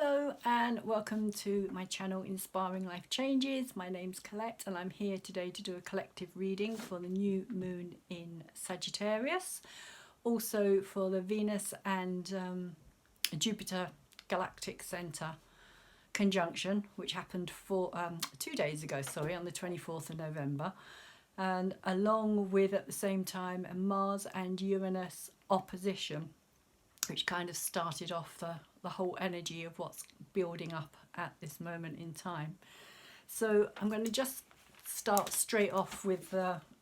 Hello and welcome to my channel Inspiring Life Changes. My name's Colette and I'm here today to do a collective reading for the new moon in Sagittarius, also for the Venus and Jupiter Galactic Center conjunction, which happened 2 days ago, on the 24th of November, and along with at the same time a Mars and Uranus opposition, which kind of started off the whole energy of what's building up at this moment in time. So I'm going to just start straight off with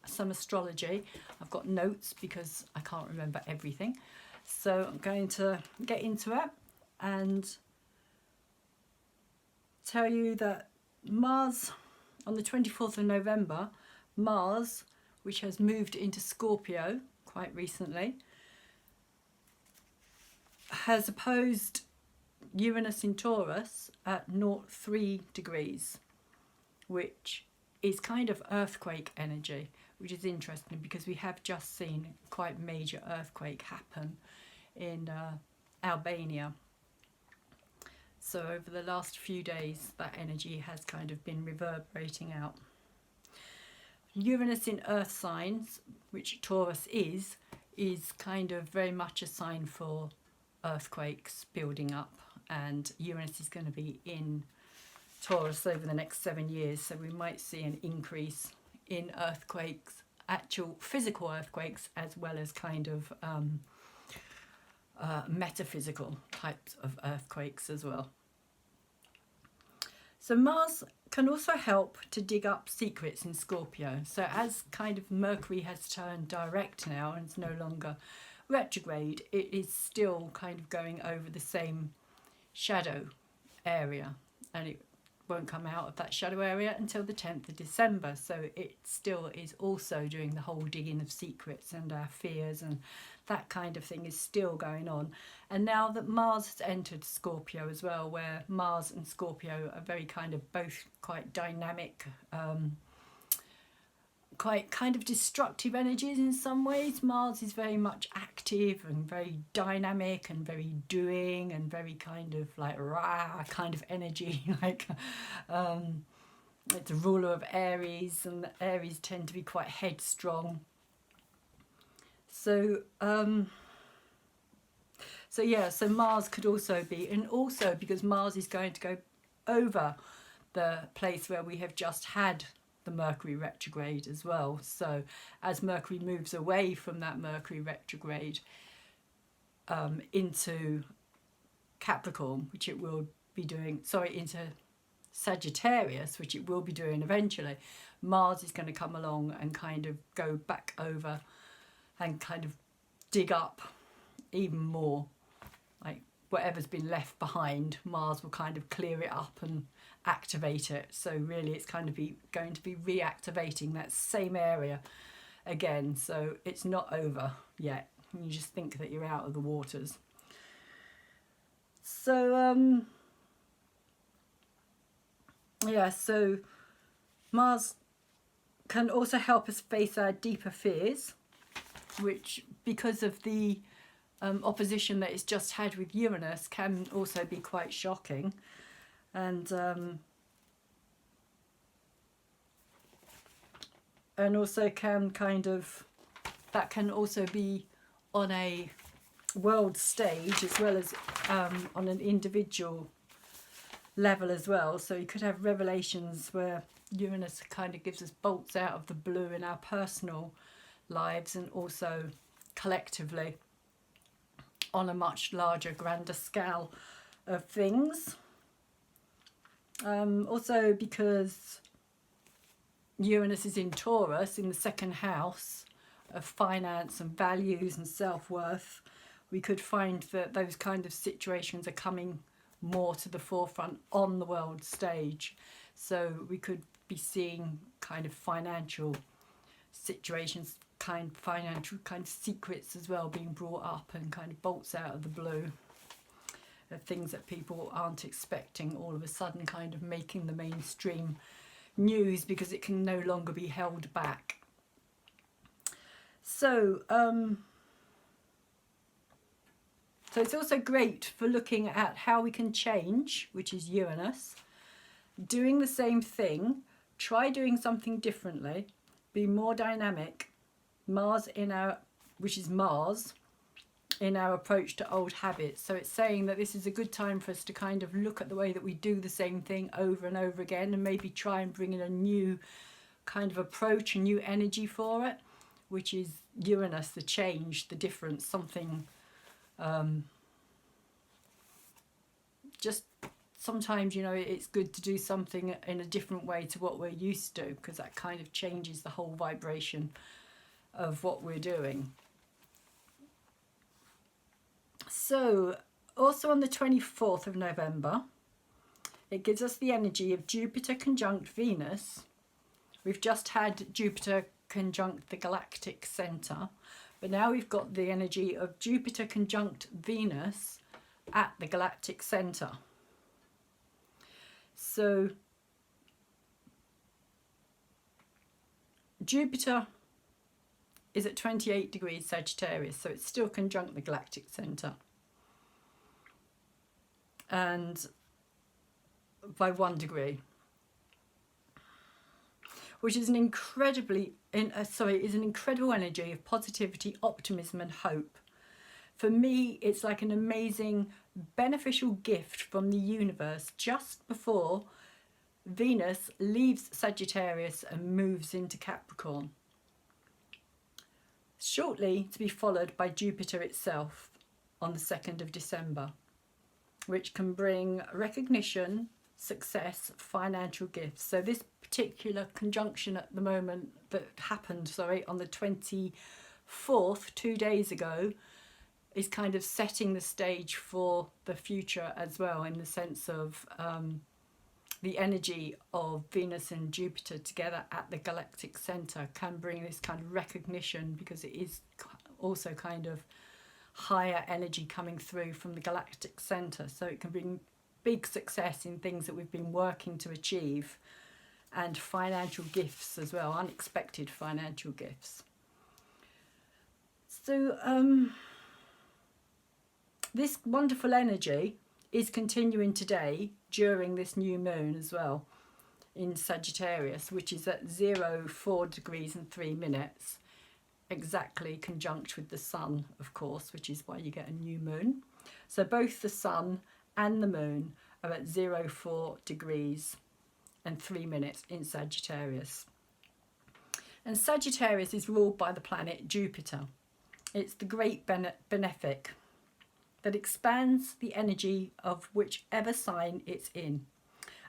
some astrology. I've got notes because I can't remember everything. So I'm going to get into it and tell you that Mars, on the 24th of November, Mars, which has moved into Scorpio quite recently, has opposed Uranus in Taurus at 0.3 degrees, which is kind of earthquake energy, which is interesting because we have just seen quite major earthquake happen in Albania. So over the last few days that energy has kind of been reverberating out. Uranus in earth signs, which Taurus is kind of very much a sign for earthquakes building up, and Uranus is going to be in Taurus over the next 7 years, so we might see an increase in earthquakes, actual physical earthquakes, as well as kind of metaphysical types of earthquakes as well. So Mars can also help to dig up secrets in Scorpio. So as kind of Mercury has turned direct now and it's no longer retrograde, it is still kind of going over the same shadow area, and it won't come out of that shadow area until the 10th of December. So it still is also doing the whole digging of secrets and our fears, and that kind of thing is still going on. And now that Mars has entered Scorpio as well, where Mars and Scorpio are very kind of both quite dynamic, quite kind of destructive energies in some ways. Mars is very much active and very dynamic and very doing and very kind of like rah kind of energy, like it's a ruler of Aries, and the Aries tend to be quite headstrong. So so Mars could also be, and also because Mars is going to go over the place where we have just had the Mercury retrograde as well. So as Mercury moves away from that Mercury retrograde into Capricorn, which it will be doing, into Sagittarius, which it will be doing eventually, Mars is going to come along and kind of go back over and kind of dig up even more, like whatever's been left behind. Mars will kind of clear it up and activate it. So really it's kind of going to be reactivating that same area again. So it's not over yet. You just think that you're out of the waters. So so Mars can also help us face our deeper fears, which, because of the opposition that it's just had with Uranus, can also be quite shocking. And also can that can also be on a world stage as well as on an individual level as well. So you could have revelations where Uranus kind of gives us bolts out of the blue in our personal lives, and also collectively on a much larger, grander scale of things. Also because Uranus is in Taurus, in the second house of finance and values and self-worth, we could find that those kind of situations are coming more to the forefront on the world stage. So we could be seeing kind of financial situations, financial kind of secrets as well being brought up, and kind of bolts out of the blue, things that people aren't expecting all of a sudden kind of making the mainstream news because it can no longer be held back. So So it's also great for looking at how we can change, which is Uranus, doing the same thing, try doing something differently, be more dynamic. Mars which is Mars, in our approach to old habits. So it's saying that this is a good time for us to kind of look at the way that we do the same thing over and over again, and maybe try and bring in a new kind of approach, a new energy for it, which is Uranus, the change, the difference, something just sometimes, you know, it's good to do something in a different way to what we're used to, because that kind of changes the whole vibration of what we're doing. So also on the 24th of November, it gives us the energy of Jupiter conjunct Venus. We've just had Jupiter conjunct the galactic center, but now we've got the energy of Jupiter conjunct Venus at the galactic center. So Jupiter is at 28 degrees Sagittarius, so it's still conjunct the galactic center, and by 1 degree, which is an incredible energy of positivity, optimism and hope. For me, it's like an amazing beneficial gift from the universe just before Venus leaves Sagittarius and moves into Capricorn, shortly to be followed by Jupiter itself on the 2nd of December, which can bring recognition, success, financial gifts. So this particular conjunction at the moment that happened, on the 24th, 2 days ago, is kind of setting the stage for the future as well, in the sense of the energy of Venus and Jupiter together at the galactic center can bring this kind of recognition, because it is also kind of higher energy coming through from the galactic center. So it can bring big success in things that we've been working to achieve, and financial gifts as well, unexpected financial gifts. So this wonderful energy is continuing today during this new moon as well in Sagittarius, which is at 4 degrees and 3 minutes, exactly conjunct with the sun, of course, which is why you get a new moon. So both the sun and the moon are at 4 degrees and 3 minutes in Sagittarius. And Sagittarius is ruled by the planet Jupiter. It's the great benefic that expands the energy of whichever sign it's in.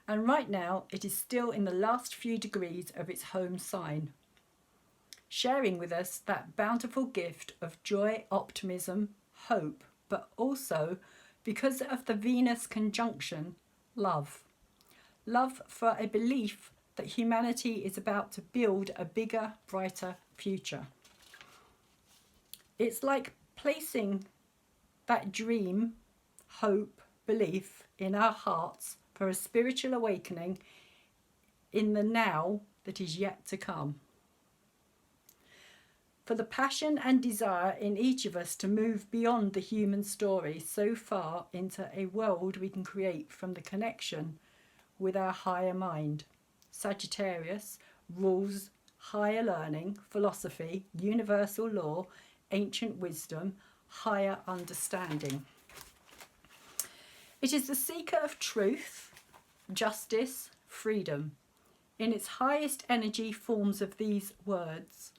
And right now it is still in the last few degrees of its home sign, sharing with us that bountiful gift of joy, optimism, hope, but also, because of the Venus conjunction, love. Love for a belief that humanity is about to build a bigger, brighter future. It's like placing that dream, hope, belief in our hearts for a spiritual awakening in the now that is yet to come. For the passion and desire in each of us to move beyond the human story so far into a world we can create from the connection with our higher mind. Sagittarius rules higher learning, philosophy, universal law, ancient wisdom, higher understanding. It is the seeker of truth, justice, freedom. In its highest energy forms of these words,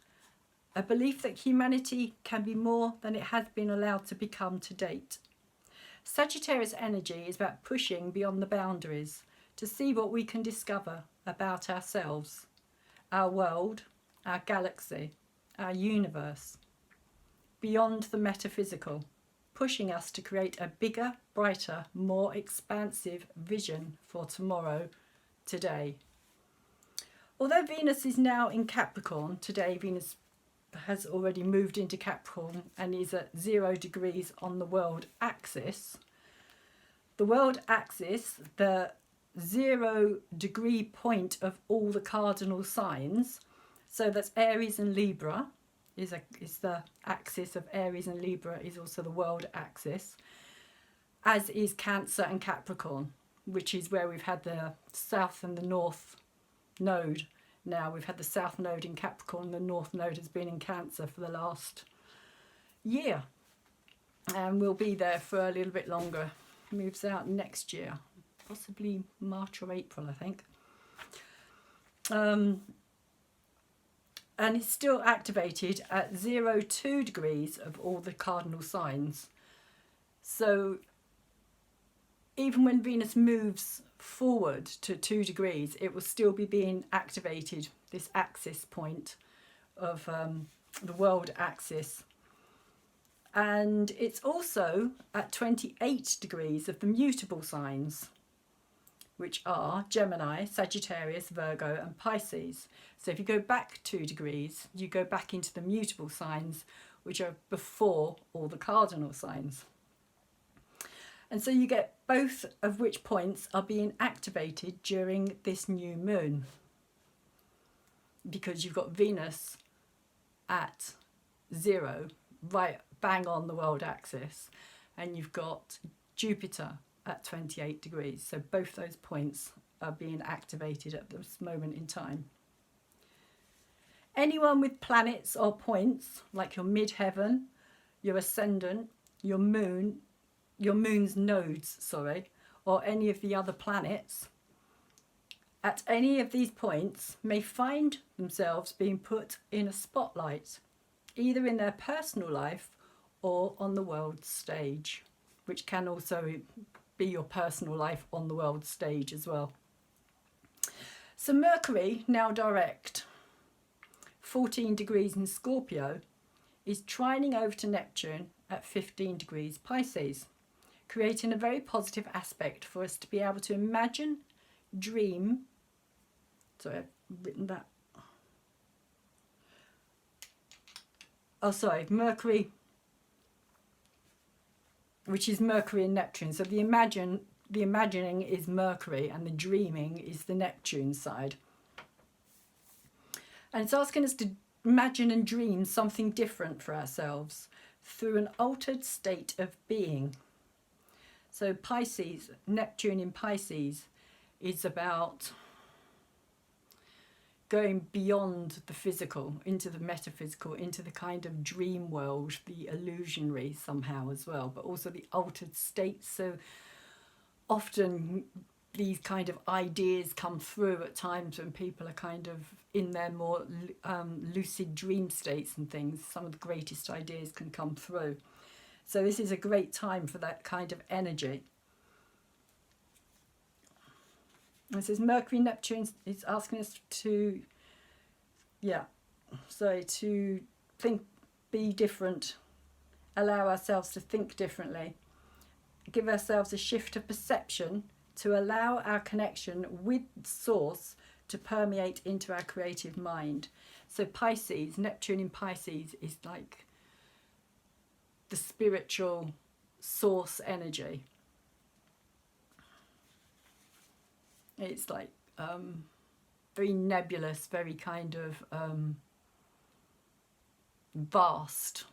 a belief that humanity can be more than it has been allowed to become to date. Sagittarius energy is about pushing beyond the boundaries to see what we can discover about ourselves, our world, our galaxy, our universe, beyond the metaphysical, pushing us to create a bigger, brighter, more expansive vision for tomorrow, today. Although Venus is now in Capricorn, today Venus has already moved into Capricorn and is at 0 degrees on the world axis. The world axis, the 0 degree point of all the cardinal signs, so that's Aries and Libra, is the axis of Aries and Libra, is also the world axis. as is Cancer and Capricorn, which is where we've had the south and the north node. Now we've had the south node in Capricorn, the north node has been in Cancer for the last year, and we'll be there for a little bit longer. Moves out next year, possibly March or April, I think. And it's still activated at 0-2 degrees of all the cardinal signs. So even when Venus moves forward to 2 degrees, it will still be being activated, this axis point of the world axis. And it's also at 28 degrees of the mutable signs, which are Gemini, Sagittarius, Virgo and Pisces. So if you go back 2 degrees, you go back into the mutable signs, which are before all the cardinal signs. And so you get both of which points are being activated during this new moon, because you've got Venus at 0, right bang on the world axis, and you've got Jupiter at 28 degrees. So both those points are being activated at this moment in time. Anyone with planets or points, like your midheaven, your ascendant, your moon's nodes, or any of the other planets, at any of these points may find themselves being put in a spotlight, either in their personal life or on the world stage, which can also be your personal life on the world stage as well. So Mercury, now direct, 14 degrees in Scorpio, is trining over to Neptune at 15 degrees Pisces, creating a very positive aspect for us to be able to imagine, dream. Sorry, I've written that. Oh, sorry, Mercury, which is Mercury and Neptune. So the imagining is Mercury and the dreaming is the Neptune side. And it's asking us to imagine and dream something different for ourselves through an altered state of being. So Pisces, Neptune in Pisces, is about going beyond the physical, into the metaphysical, into the kind of dream world, the illusionary somehow as well, but also the altered states. So often these kind of ideas come through at times when people are kind of in their more lucid dream states and things. Some of the greatest ideas can come through. So this is a great time for that kind of energy. It says Mercury, Neptune is asking us to, to think, be different, allow ourselves to think differently, give ourselves a shift of perception to allow our connection with Source to permeate into our creative mind. So Pisces, Neptune in Pisces is like the spiritual source energy. It's like very nebulous, very kind of vast,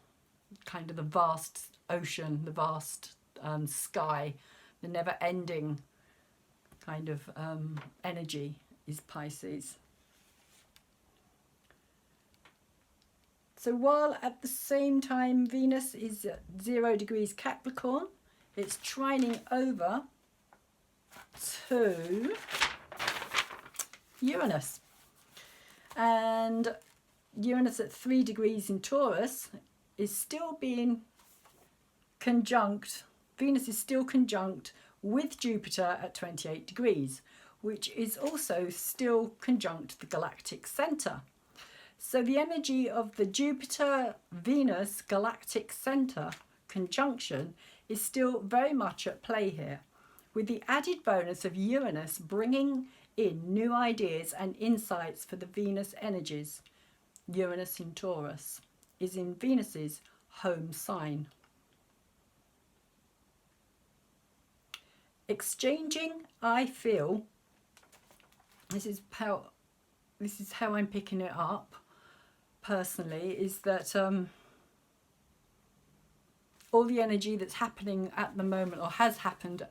kind of the vast ocean, the vast sky, the never-ending kind of energy is Pisces. So while at the same time Venus is at 0 degrees Capricorn, it's trining over to Uranus, and Uranus at 3 degrees in Taurus is still being conjunct. Venus is still conjunct with Jupiter at 28 degrees, which is also still conjunct the galactic center. So the energy of the Jupiter-Venus galactic center conjunction is still very much at play here, with the added bonus of Uranus bringing in new ideas and insights for the Venus energies. Uranus in Taurus is in Venus's home sign. Exchanging, I feel, this is how I'm picking it up personally, is that all the energy that's happening at the moment, or has happened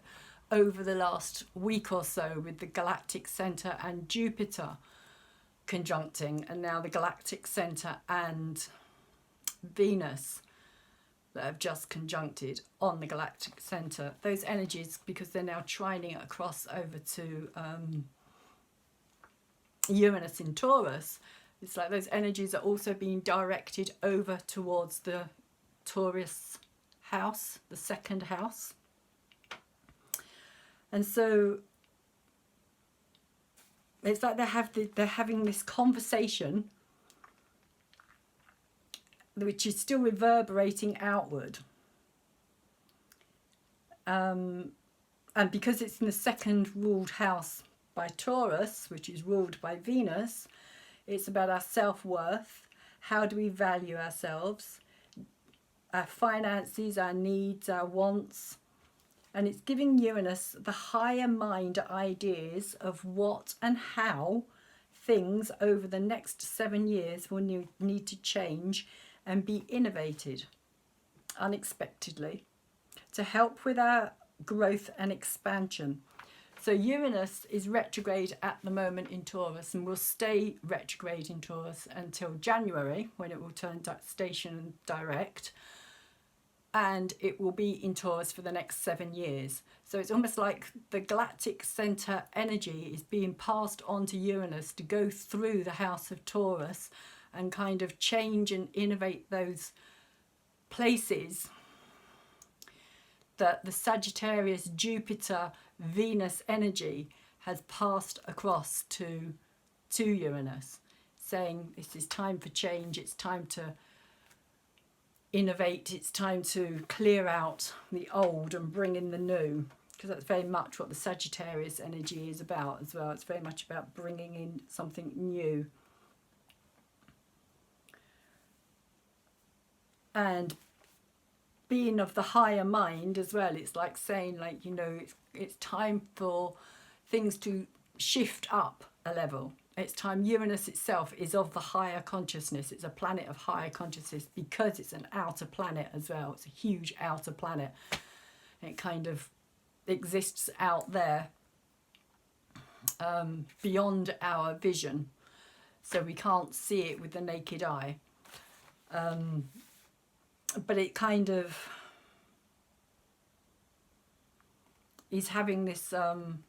over the last week or so, with the galactic center and Jupiter conjuncting, and now the galactic center and Venus that have just conjuncted on the galactic center. Those energies, because they're now trining across over to Uranus in Taurus, it's like those energies are also being directed over towards the Taurus house, the second house. And so it's like they're having this conversation which is still reverberating outward. And because it's in the second ruled house by Taurus, which is ruled by Venus, it's about our self-worth. How do we value ourselves? Our finances, our needs, our wants. And it's giving Uranus the higher mind ideas of what and how things over the next 7 years will need to change and be innovated unexpectedly to help with our growth and expansion. So Uranus is retrograde at the moment in Taurus, and will stay retrograde in Taurus until January, when it will turn station direct, and it will be in Taurus for the next 7 years. So it's almost like the galactic center energy is being passed on to Uranus to go through the house of Taurus and kind of change and innovate those places that the Sagittarius, Jupiter, Venus energy has passed across to Uranus, saying this is time for change, it's time to innovate, it's time to clear out the old and bring in the new, because that's very much what the Sagittarius energy is about as well. It's very much about bringing in something new. And being of the higher mind as well, it's like saying, like, you know, it's time for things to shift up a level. It's time. Uranus itself is of the higher consciousness. It's a planet of higher consciousness because it's an outer planet as well. It's a huge outer planet. It kind of exists out there, beyond our vision, so we can't see it with the naked eye. But it kind of is having this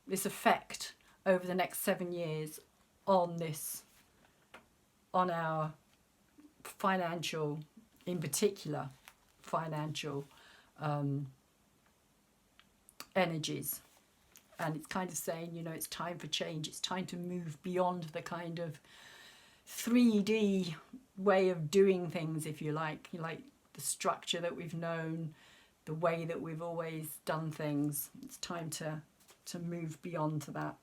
this effect over the next 7 years on our financial, in particular, financial energies. And it's kind of saying, you know, it's time for change. It's time to move beyond the kind of 3D way of doing things, if you like the structure that we've known, the way that we've always done things. It's time to move beyond to that.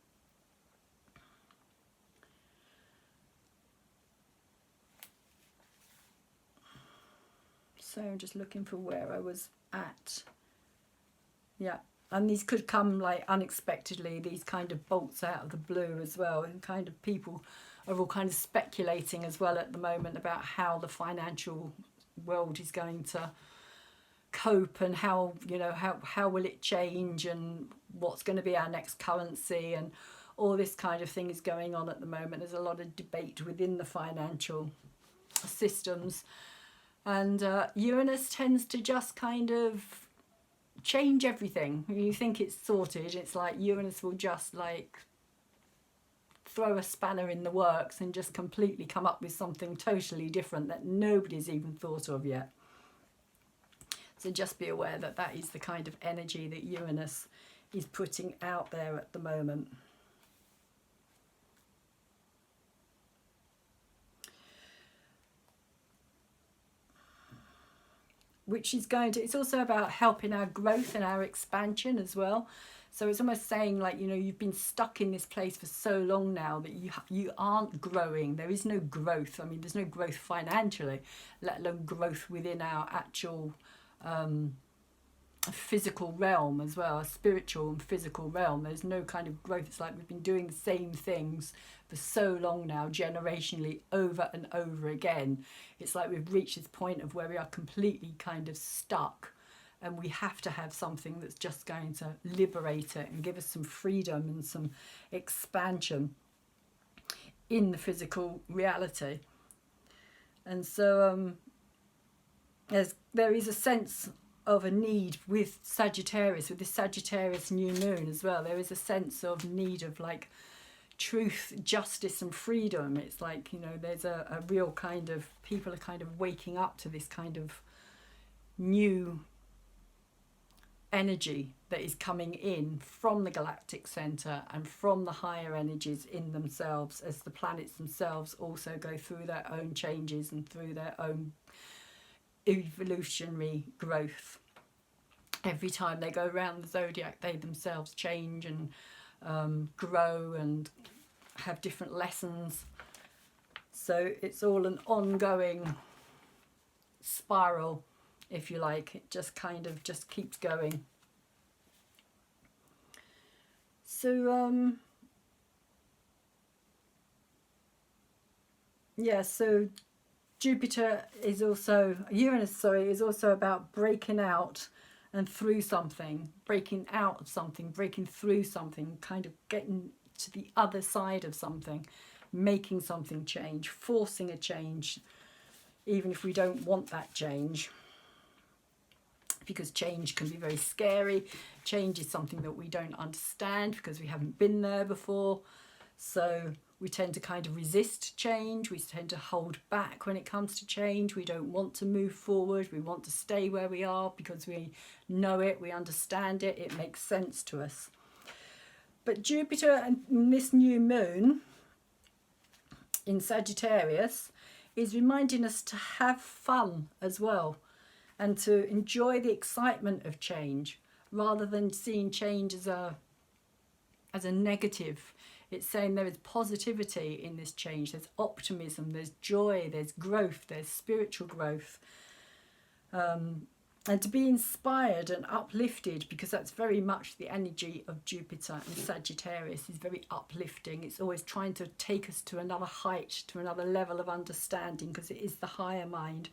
So I'm just looking for where I was at. Yeah, and these could come like unexpectedly, these kind of bolts out of the blue as well, and kind of people are all kind of speculating as well at the moment about how the financial world is going to cope, and how, you know, how will it change, and what's going to be our next currency, and all this kind of thing is going on at the moment. There's a lot of debate within the financial systems, and Uranus tends to just kind of change everything. When you think it's sorted, it's like Uranus will just like throw a spanner in the works and just completely come up with something totally different that nobody's even thought of yet. So just be aware that that is the kind of energy that Uranus is putting out there at the moment. Which is going to, it's also about helping our growth and our expansion as well. So it's almost saying, like, you know, you've been stuck in this place for so long now that you aren't growing. There is no growth. I mean, there's no growth financially, let alone growth within our actual physical realm as well, a spiritual and physical realm. There's no kind of growth. It's like we've been doing the same things for so long now, generationally, over and over again. It's like we've reached this point of where we are completely kind of stuck, and we have to have something that's just going to liberate it and give us some freedom and some expansion in the physical reality. And so there is a sense of a need with Sagittarius, with the Sagittarius new moon as well. There is a sense of need of like truth, justice and freedom. It's like, you know, there's a real kind of, people are kind of waking up to this kind of new energy that is coming in from the galactic center and from the higher energies in themselves, as the planets themselves also go through their own changes and through their own evolutionary growth. Every time they go around the zodiac, they themselves change and grow and have different lessons. So it's all an ongoing spiral, if you like. It just kind of just keeps going. So yeah, so Jupiter is also, Uranus, sorry, is also about breaking out and through something, breaking out of something, breaking through something, kind of getting to the other side of something, making something change, forcing a change, even if we don't want that change. Because change can be very scary. Change is something that we don't understand because we haven't been there before. So we tend to kind of resist change. We tend to hold back when it comes to change. We don't want to move forward. We want to stay where we are because we know it, we understand it, it makes sense to us. But Jupiter and this new moon in Sagittarius is reminding us to have fun as well, and to enjoy the excitement of change rather than seeing change as a negative. It's saying there is positivity in this change. There's optimism, there's joy, there's growth, there's spiritual growth. And to be inspired and uplifted, because that's very much the energy of Jupiter and Sagittarius, is very uplifting. It's always trying to take us to another height, to another level of understanding, because it is the higher mind.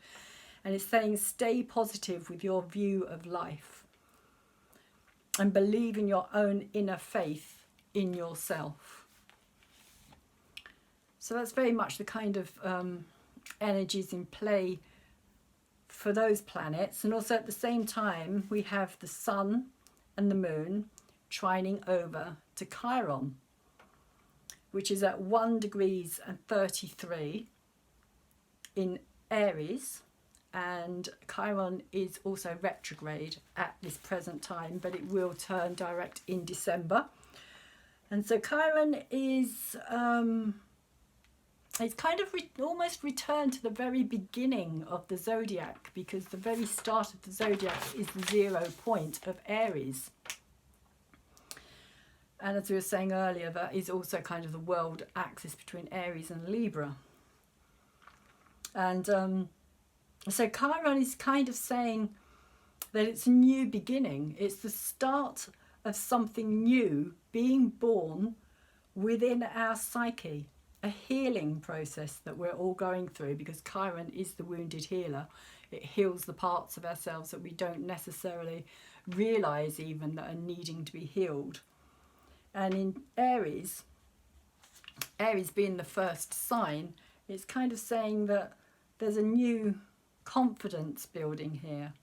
And it's saying stay positive with your view of life and believe in your own inner faith in yourself. So that's very much the kind of energies in play for those planets. And also at the same time, we have the sun and the moon trining over to Chiron, which is at 1 degrees and 33 in Aries. And Chiron is also retrograde at this present time, but it will turn direct in December. And so Chiron is it's kind of almost returned to the very beginning of the zodiac, because the very start of the zodiac is the 0 point of Aries. And as we were saying earlier, that is also kind of the world axis between Aries and Libra. And so Chiron is kind of saying that it's a new beginning. It's the start of something new being born within our psyche, a healing process that we're all going through, because Chiron is the wounded healer. It heals the parts of ourselves that we don't necessarily realise even that are needing to be healed. And in Aries, Aries being the first sign, it's kind of saying that there's a new confidence building here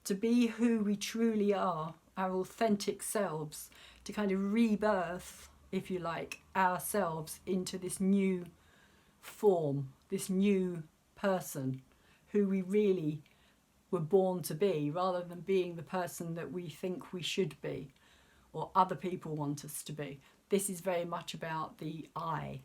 to be who we truly are, our authentic selves, to kind of rebirth, if you like, ourselves into this new form, this new person who we really were born to be, rather than being the person that we think we should be or other people want us to be. This is very much about the I.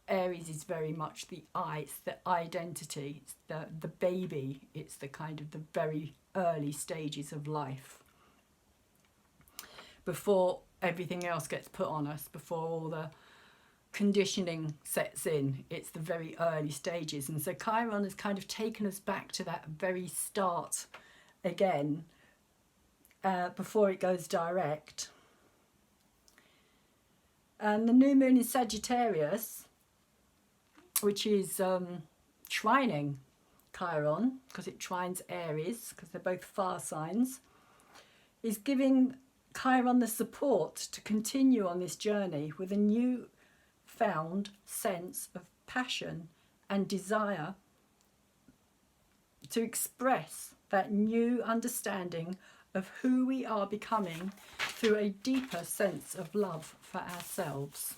Aries is very much the I, it's the identity, it's the baby, it's the kind of the very early stages of life. Before everything else gets put on us, before all the conditioning sets in, it's the very early stages. And so Chiron has kind of taken us back to that very start again, before it goes direct. And the new moon in Sagittarius, which is trining Chiron, because it trines Aries, because they're both fire signs, is giving Chiron the support to continue on this journey with a new found sense of passion and desire to express that new understanding of who we are becoming through a deeper sense of love for ourselves.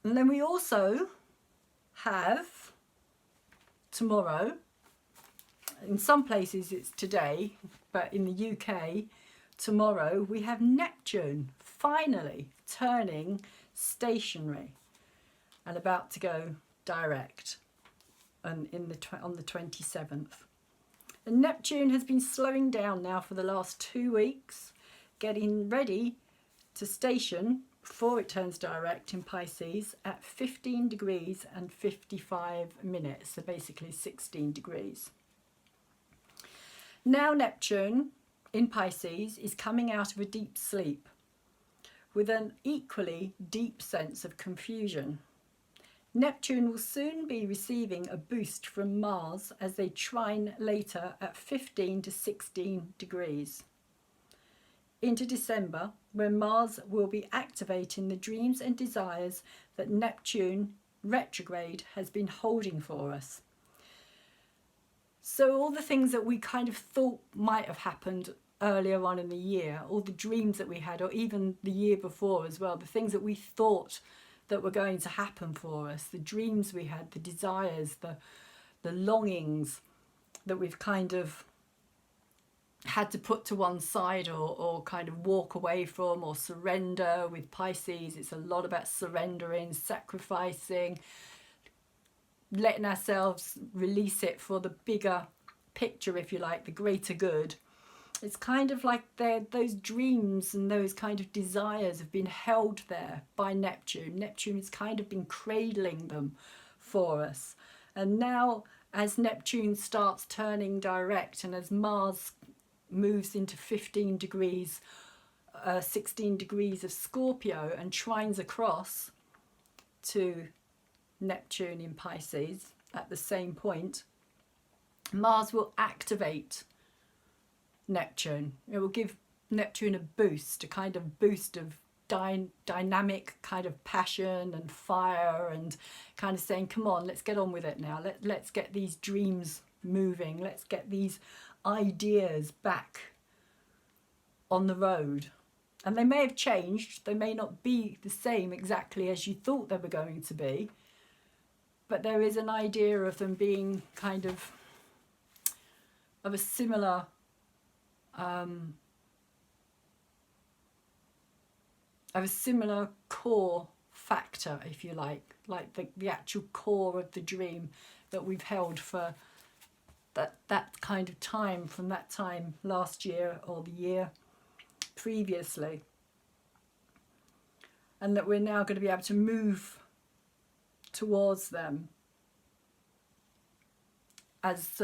And then we also have tomorrow, in some places it's today, but in the UK, tomorrow we have Neptune finally turning stationary and about to go direct on the 27th. And Neptune has been slowing down now for the last 2 weeks, getting ready to station before it turns direct in Pisces at 15 degrees and 55 minutes, so basically 16 degrees. Now Neptune in Pisces is coming out of a deep sleep with an equally deep sense of confusion. Neptune will soon be receiving a boost from Mars as they trine later at 15 to 16 degrees. Into December, when Mars will be activating the dreams and desires that Neptune retrograde has been holding for us. So all the things that we kind of thought might have happened earlier on in the year, all the dreams that we had, or even the year before as well, the things that we thought that were going to happen for us, the dreams we had, the desires, the longings that we've kind of had to put to one side or kind of walk away from or surrender. With Pisces, it's a lot about surrendering, sacrificing, letting ourselves release it for the bigger picture, if you like, the greater good. It's kind of like those dreams and those kind of desires have been held there by Neptune. Neptune has kind of been cradling them for us. And now as Neptune starts turning direct and as Mars moves into 15 degrees, 16 degrees of Scorpio and trines across to Neptune in Pisces at the same point, Mars will activate Neptune. It will give Neptune a boost, a kind of boost of dynamic kind of passion and fire, and kind of saying, come on, let's get on with it now. Let's get these dreams moving. Let's get these ideas back on the road. And they may have changed. They may not be the same exactly as you thought they were going to be, but there is an idea of them being kind of a similar core factor, if you like the actual core of the dream that we've held for that kind of time, from that time last year or the year previously, and that we're now going to be able to move towards them as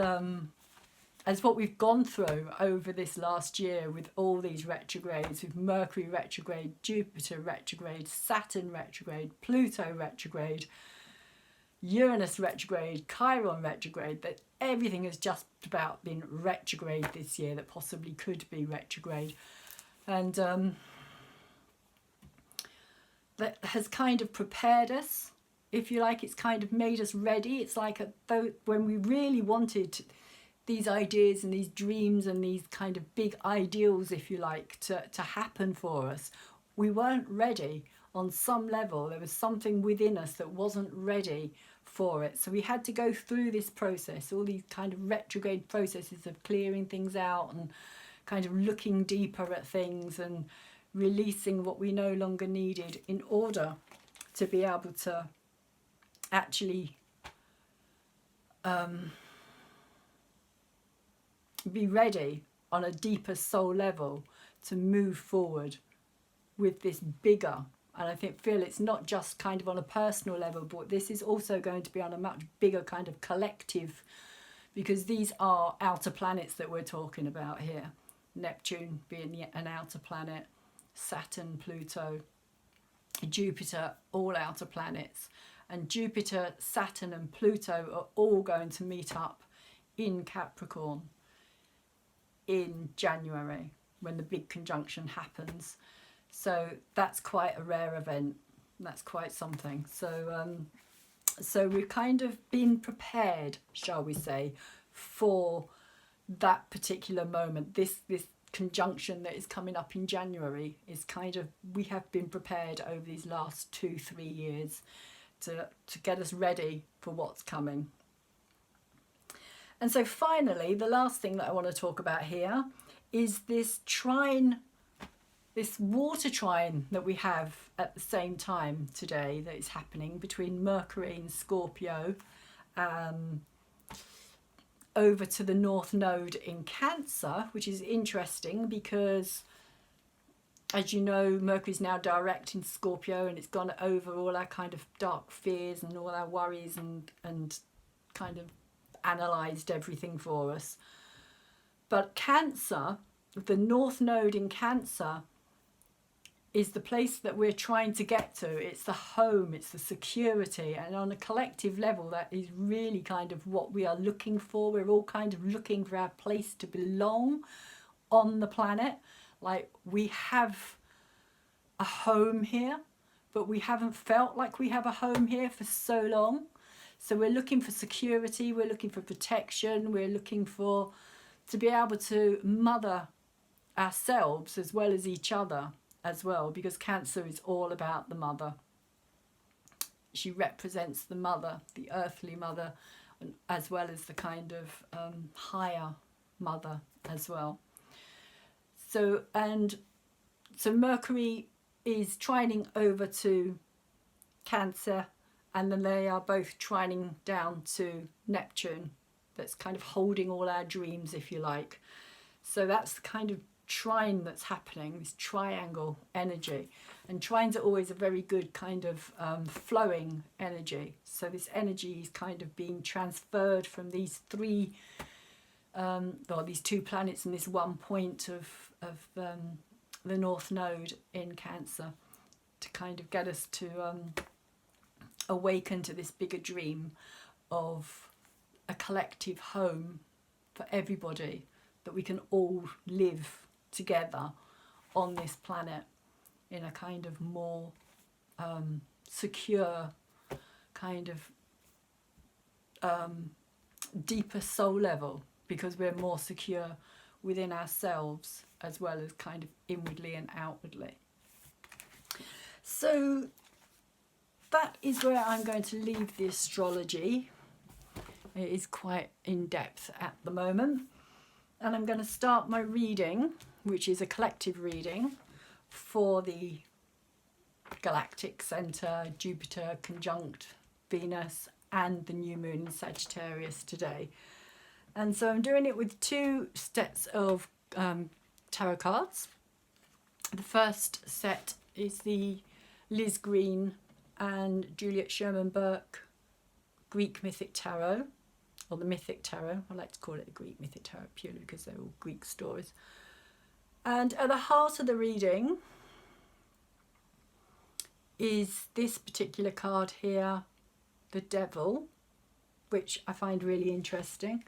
what we've gone through over this last year with all these retrogrades, with Mercury retrograde, Jupiter retrograde, Saturn retrograde, Pluto retrograde, Uranus retrograde, Chiron retrograde, that everything has just about been retrograde this year that possibly could be retrograde. And that has kind of prepared us, if you like. It's kind of made us ready. It's like when we really wanted these ideas and these dreams and these kind of big ideals, if you like, to happen for us, we weren't ready on some level. There was something within us that wasn't ready for it. So we had to go through this process, all these kind of retrograde processes of clearing things out and kind of looking deeper at things and releasing what we no longer needed in order to be able to actually be ready on a deeper soul level to move forward with this bigger. And I feel it's not just kind of on a personal level, but this is also going to be on a much bigger kind of collective, because these are outer planets that we're talking about here. Neptune being an outer planet, Saturn, Pluto, Jupiter, all outer planets. and Jupiter, Saturn and Pluto are all going to meet up in Capricorn in January when the big conjunction happens. So that's quite a rare event. That's quite something. So we've kind of been prepared, shall we say, for that particular moment. This conjunction that is coming up in January is kind of, we have been prepared over these last 2-3 years to get us ready for what's coming. And so finally, the last thing that I want to talk about here is this trine, this water trine that we have at the same time today that is happening between Mercury and Scorpio, over to the North Node in Cancer, which is interesting because, as you know, Mercury's now direct in Scorpio, and it's gone over all our kind of dark fears and all our worries and kind of analysed everything for us. But Cancer, the North Node in Cancer, is the place that we're trying to get to. It's the home, it's the security, and on a collective level that is really kind of what we are looking for. We're all kind of looking for our place to belong on the planet. Like, we have a home here, but we haven't felt like we have a home here for so long. So we're looking for security, we're looking for protection, we're looking for to be able to mother ourselves as well as each other as well, because Cancer is all about the mother. She represents the mother, the earthly mother, as well as the kind of higher mother as well. So Mercury is trining over to Cancer, and then they are both trining down to Neptune. That's kind of holding all our dreams, if you like. So that's the kind of trine that's happening, this triangle energy. And trines are always a very good kind of flowing energy. So this energy is kind of being transferred from these these two planets and this one point of the North Node in Cancer to kind of get us to awaken to this bigger dream of a collective home for everybody, that we can all live together on this planet in a kind of more secure, kind of deeper soul level, because we're more secure within ourselves as well as kind of inwardly and outwardly. So that is where I'm going to leave the astrology. It is quite in depth at the moment. And I'm going to start my reading, which is a collective reading for the Galactic Center, Jupiter conjunct Venus, and the new moon in Sagittarius today. And so I'm doing it with 2 sets of tarot cards. The first set is the Liz Green and Juliet Sherman Burke Greek Mythic Tarot, or the Mythic Tarot. I like to call it the Greek Mythic Tarot purely because they're all Greek stories. And at the heart of the reading is this particular card here, the Devil, which I find really interesting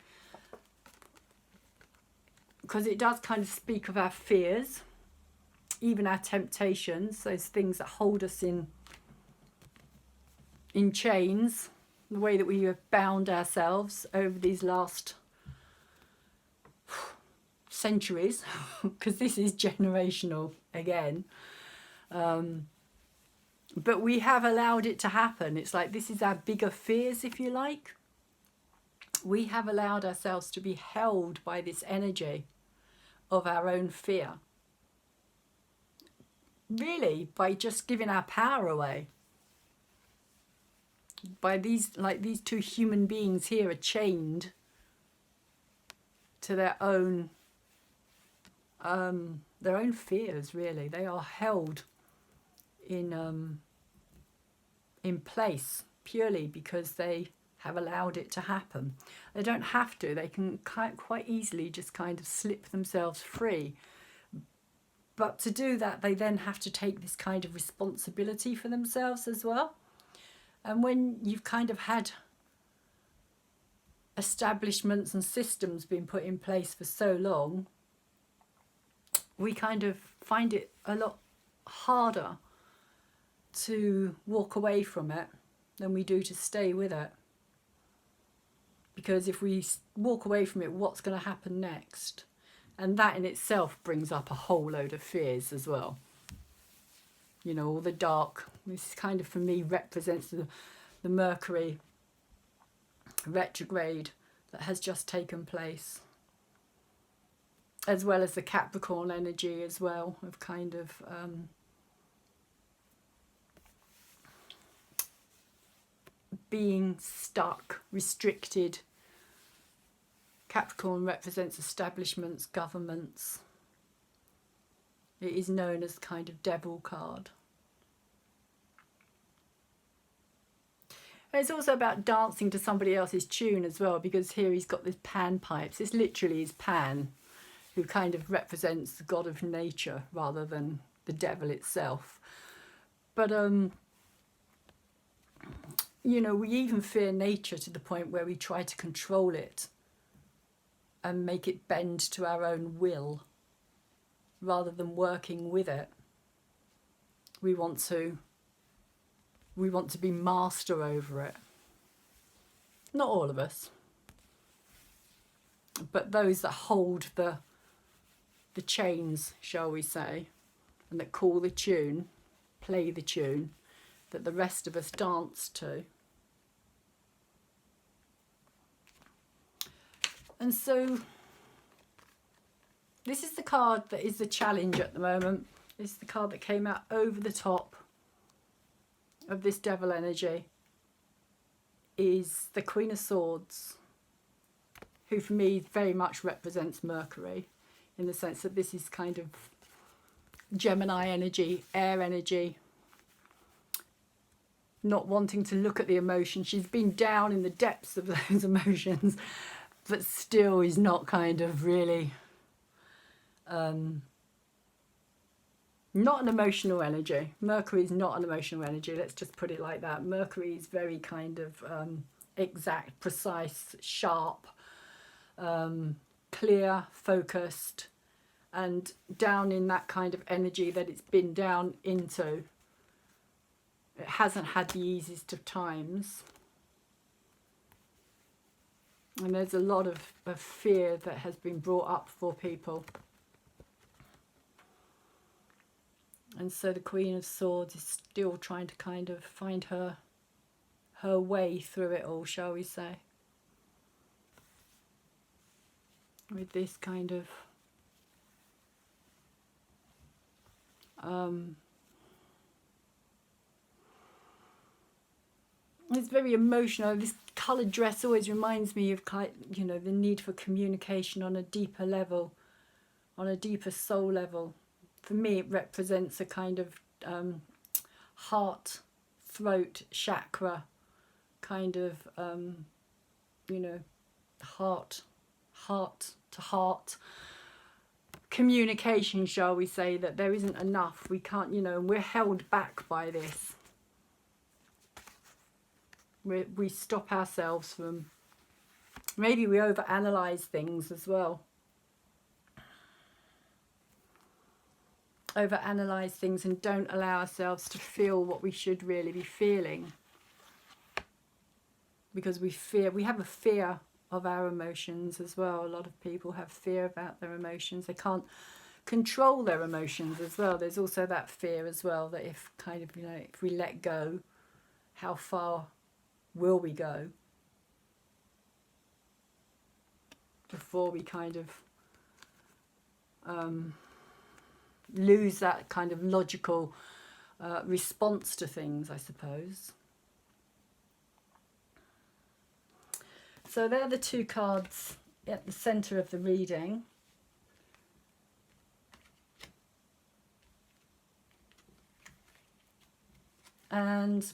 because it does kind of speak of our fears, even our temptations, those things that hold us in chains, the way that we have bound ourselves over these last centuries, because this is generational again. But we have allowed it to happen. It's like this is our bigger fears, if you like. We have allowed ourselves to be held by this energy of our own fear. Really, by just giving our power away. By these 2 human beings here are chained to their own fears, really. They are held in place purely because they have allowed it to happen. They don't have to. They can quite easily just kind of slip themselves free. But to do that, they then have to take this kind of responsibility for themselves as well. And when you've kind of had establishments and systems being put in place for so long, we kind of find it a lot harder to walk away from it than we do to stay with it. Because if we walk away from it, what's going to happen next? And that in itself brings up a whole load of fears as well. You know, all the dark, this kind of for me represents the Mercury retrograde that has just taken place, as well as the Capricorn energy as well, of kind of being stuck, restricted. Capricorn represents establishments, governments. It is known as kind of devil card. And it's also about dancing to somebody else's tune as well, because here he's got this pan pipes. This literally is Pan, who kind of represents the god of nature rather than the devil itself. But you know, we even fear nature to the point where we try to control it and make it bend to our own will rather than working with it. We want to be master over it. Not all of us, but those that hold the chains, shall we say, and that call the tune, play the tune that the rest of us dance to. And so this is the card that is the challenge at the moment. This is the card that came out over the top of this devil energy, is the Queen of Swords, who for me very much represents Mercury, in the sense that this is kind of Gemini energy, air energy, not wanting to look at the emotion. She's been down in the depths of those emotions, but still is not kind of really not an emotional energy. Mercury is not an emotional energy, let's just put it like that. Mercury is very kind of exact, precise, sharp, clear, focused, and down in that kind of energy that it's been down into. It hasn't had the easiest of times. And there's a lot of fear that has been brought up for people. And so the Queen of Swords is still trying to kind of find her way through it all, shall we say. With this kind of it's very emotional. This coloured dress always reminds me of, you know, the need for communication on a deeper level, on a deeper soul level. For me, it represents a kind of heart, throat, chakra, kind of, you know, heart to heart communication, shall we say, that there isn't enough. We can't, you know, we're held back by this. We stop ourselves from, maybe we overanalyze things as well. Overanalyze things and don't allow ourselves to feel what we should really be feeling, because we have a fear of our emotions as well. A lot of people have fear about their emotions. They can't control their emotions as well. There's also that fear as well that if kind of, you know, if we let go, how far will we go before we kind of lose that kind of logical response to things, I suppose. So they're the two cards at the centre of the reading. And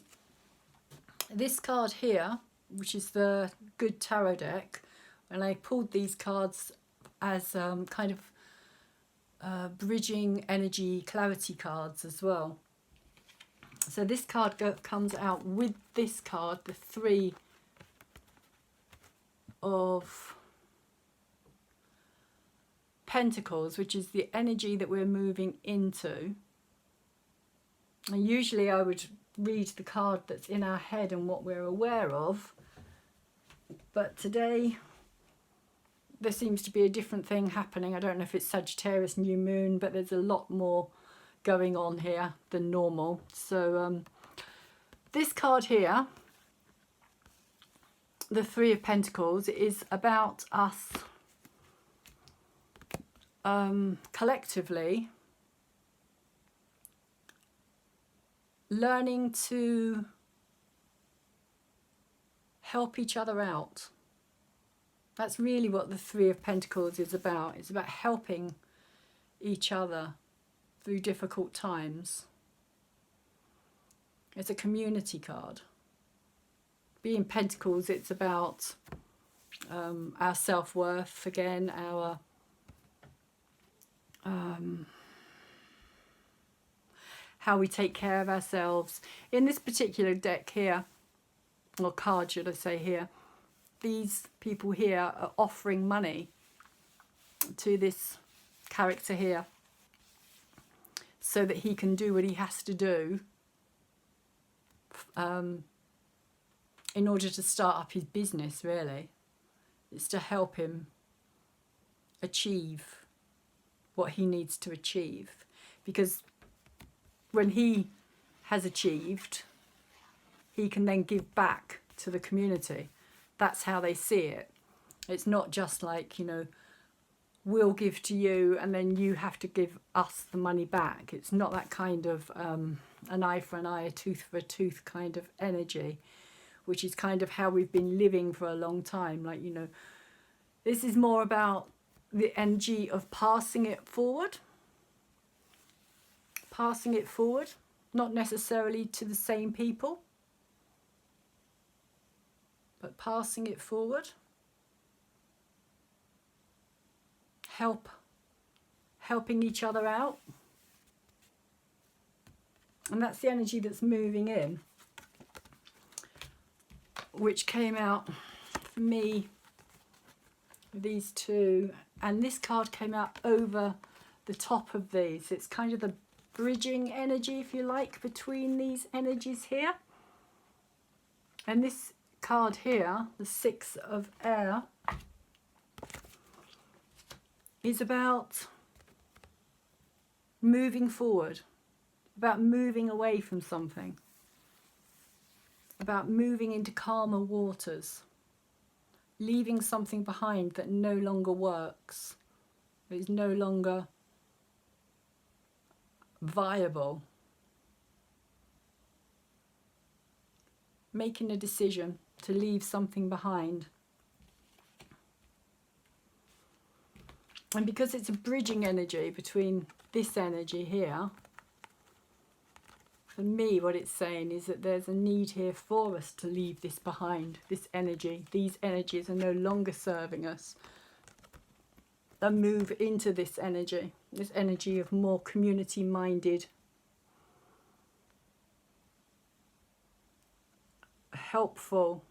this card here, which is the Good Tarot deck, and I pulled these cards as kind of bridging energy clarity cards as well. So this card comes out with this card, the Three of Pentacles, which is the energy that we're moving into. And usually I would read the card that's in our head and what we're aware of, but today there seems to be a different thing happening. I don't know if it's Sagittarius new moon, but there's a lot more going on here than normal. So this card here, the Three of Pentacles, is about us collectively learning to help each other out. That's really what the Three of Pentacles is about. It's about helping each other through difficult times. It's a community card. Being Pentacles, it's about our self-worth again, our how we take care of ourselves. In this particular deck here, or card should I say here, these people here are offering money to this character here so that he can do what he has to do in order to start up his business, really. It's to help him achieve what he needs to achieve, because when he has achieved, he can then give back to the community. That's how they see it. It's not just like, you know, we'll give to you and then you have to give us the money back. It's not that kind of an eye for an eye, a tooth for a tooth kind of energy, which is kind of how we've been living for a long time. Like, you know, this is more about the energy of passing it forward. Passing it forward, not necessarily to the same people, but passing it forward. Helping each other out. And that's the energy that's moving in, which came out for me, these two. And this card came out over the top of these. It's kind of the bridging energy, if you like, between these energies here. And this card here, the Six of Air, is about moving forward, about moving away from something, about moving into calmer waters, leaving something behind that no longer works, is no longer viable. Making a decision to leave something behind. And because it's a bridging energy between this energy here, for me what it's saying is that there's a need here for us to leave this behind, this energy. These energies are no longer serving us. And move into this energy of more community-minded, helpful,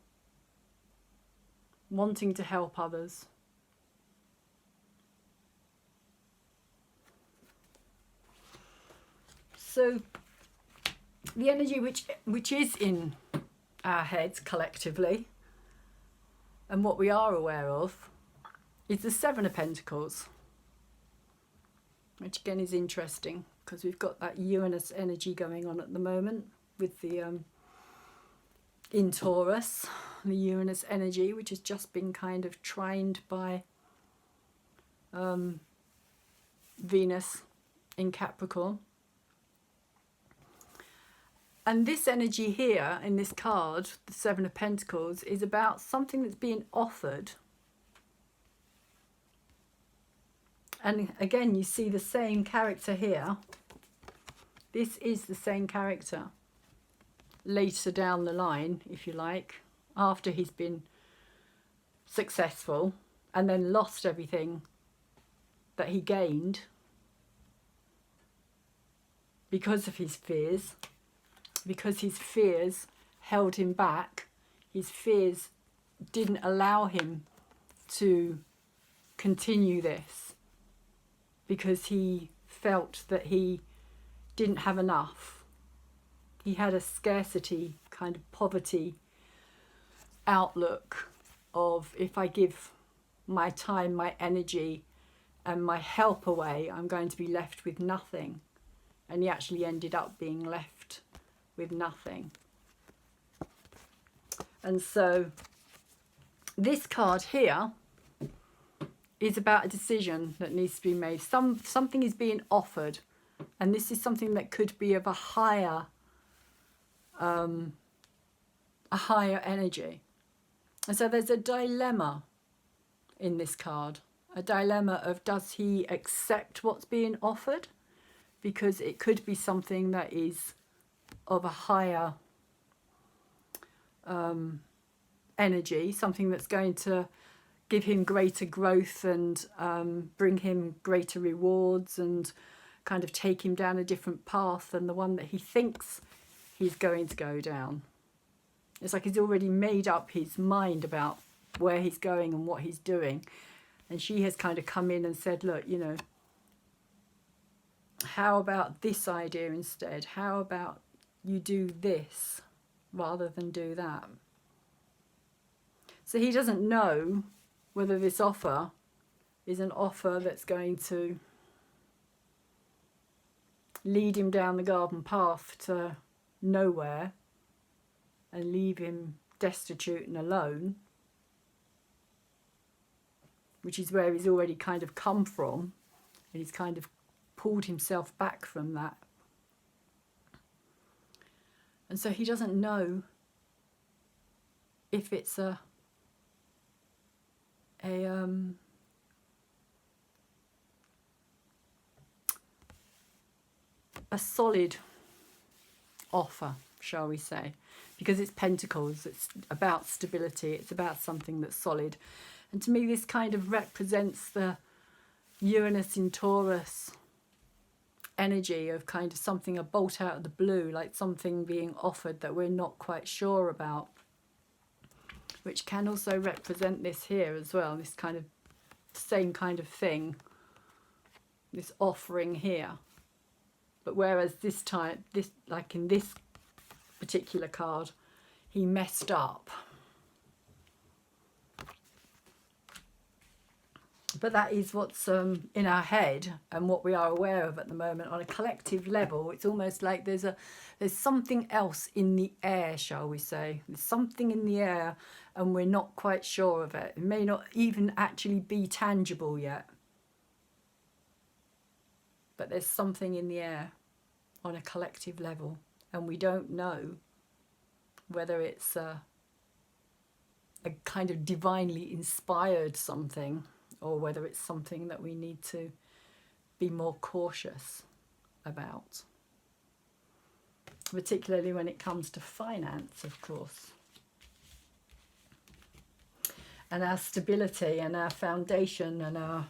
wanting to help others. So the energy which is in our heads collectively and what we are aware of is the Seven of Pentacles, which again is interesting because we've got that Uranus energy going on at the moment with the in Taurus, the Uranus energy, which has just been kind of trined by Venus in Capricorn. And this energy here in this card, the Seven of Pentacles, is about something that's being offered. And again, you see the same character here. This is the same character later down the line, if you like, after he's been successful and then lost everything that he gained because of his fears. because his fears held him back. His fears didn't allow him to continue this because he felt that he didn't have enough. He had a scarcity, kind of poverty outlook of, if I give my time, my energy and my help away, I'm going to be left with nothing. And he actually ended up being left with nothing. And so this card here is about a decision that needs to be made. Something is being offered, and this is something that could be of a higher energy. And so there's a dilemma in this card, a dilemma of, does he accept what's being offered? Because it could be something that is of a higher energy, something that's going to give him greater growth and bring him greater rewards and kind of take him down a different path than the one that he thinks he's going to go down. It's like he's already made up his mind about where he's going and what he's doing. And she has kind of come in and said, look, you know, how about this idea instead? How about you do this rather than do that? So he doesn't know whether this offer is an offer that's going to lead him down the garden path to nowhere and leave him destitute and alone, which is where he's already kind of come from, and he's kind of pulled himself back from that. And so he doesn't know if it's a solid offer, shall we say, because it's Pentacles, it's about stability, it's about something that's solid. And to me this kind of represents the Uranus in Taurus energy of kind of something, a bolt out of the blue, like something being offered that we're not quite sure about, which can also represent this here as well, this kind of same kind of thing, this offering here. But whereas this time, this, like in this particular card, he messed up. But that is what's in our head and what we are aware of at the moment on a collective level. It's almost like there's something else in the air, shall we say. There's something in the air and we're not quite sure of it. It may not even actually be tangible yet. But there's something in the air on a collective level, and we don't know whether it's a kind of divinely inspired something, or whether it's something that we need to be more cautious about, particularly when it comes to finance, of course, and our stability and our foundation and our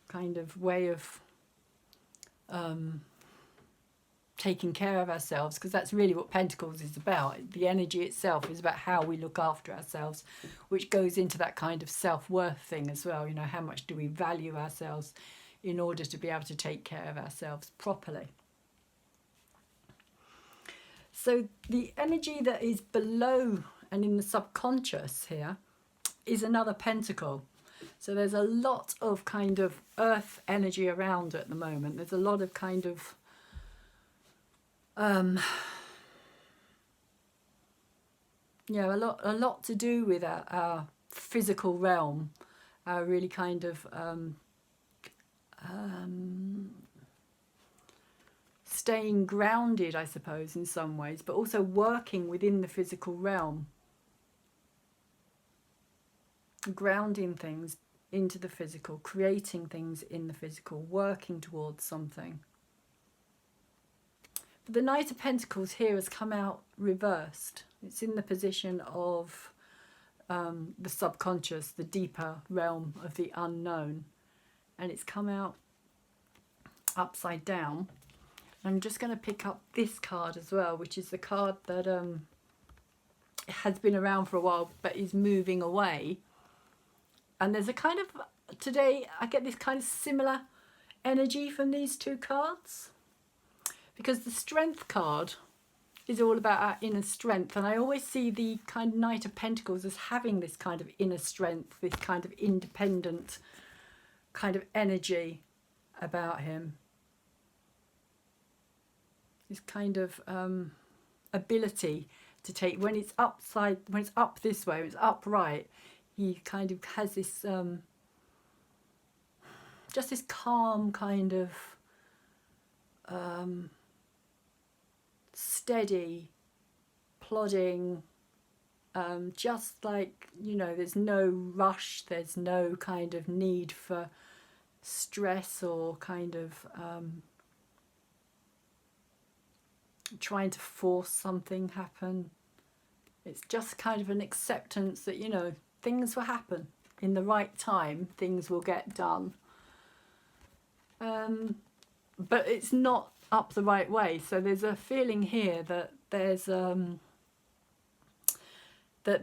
kind of way of taking care of ourselves, because that's really what Pentacles is about. The energy itself is about how we look after ourselves, which goes into that kind of self-worth thing as well. You know, how much do we value ourselves in order to be able to take care of ourselves properly? So the energy that is below and in the subconscious here is another pentacle. So there's a lot of kind of earth energy around at the moment. There's a lot of kind of yeah, a lot to do with our physical realm, our really kind of staying grounded, I suppose, in some ways, but also working within the physical realm, grounding things into the physical, creating things in the physical, working towards something. But the Knight of Pentacles here has come out reversed. It's in the position of the subconscious, the deeper realm of the unknown, and it's come out upside down. I'm just going to pick up this card as well, which is the card that has been around for a while but is moving away. And there's a kind of, today I get this kind of similar energy from these two cards, because the Strength card is all about our inner strength, and I always see the kind of Knight of Pentacles as having this kind of inner strength, this kind of independent kind of energy about him. This kind of ability to take, when it's upside, when it's up this way, when it's upright, he kind of has this just this calm kind of steady, plodding, just like, you know, there's no rush, there's no kind of need for stress or kind of trying to force something happen. It's just kind of an acceptance that, you know, things will happen in the right time, things will get done, but it's not up the right way. So there's a feeling here that there's that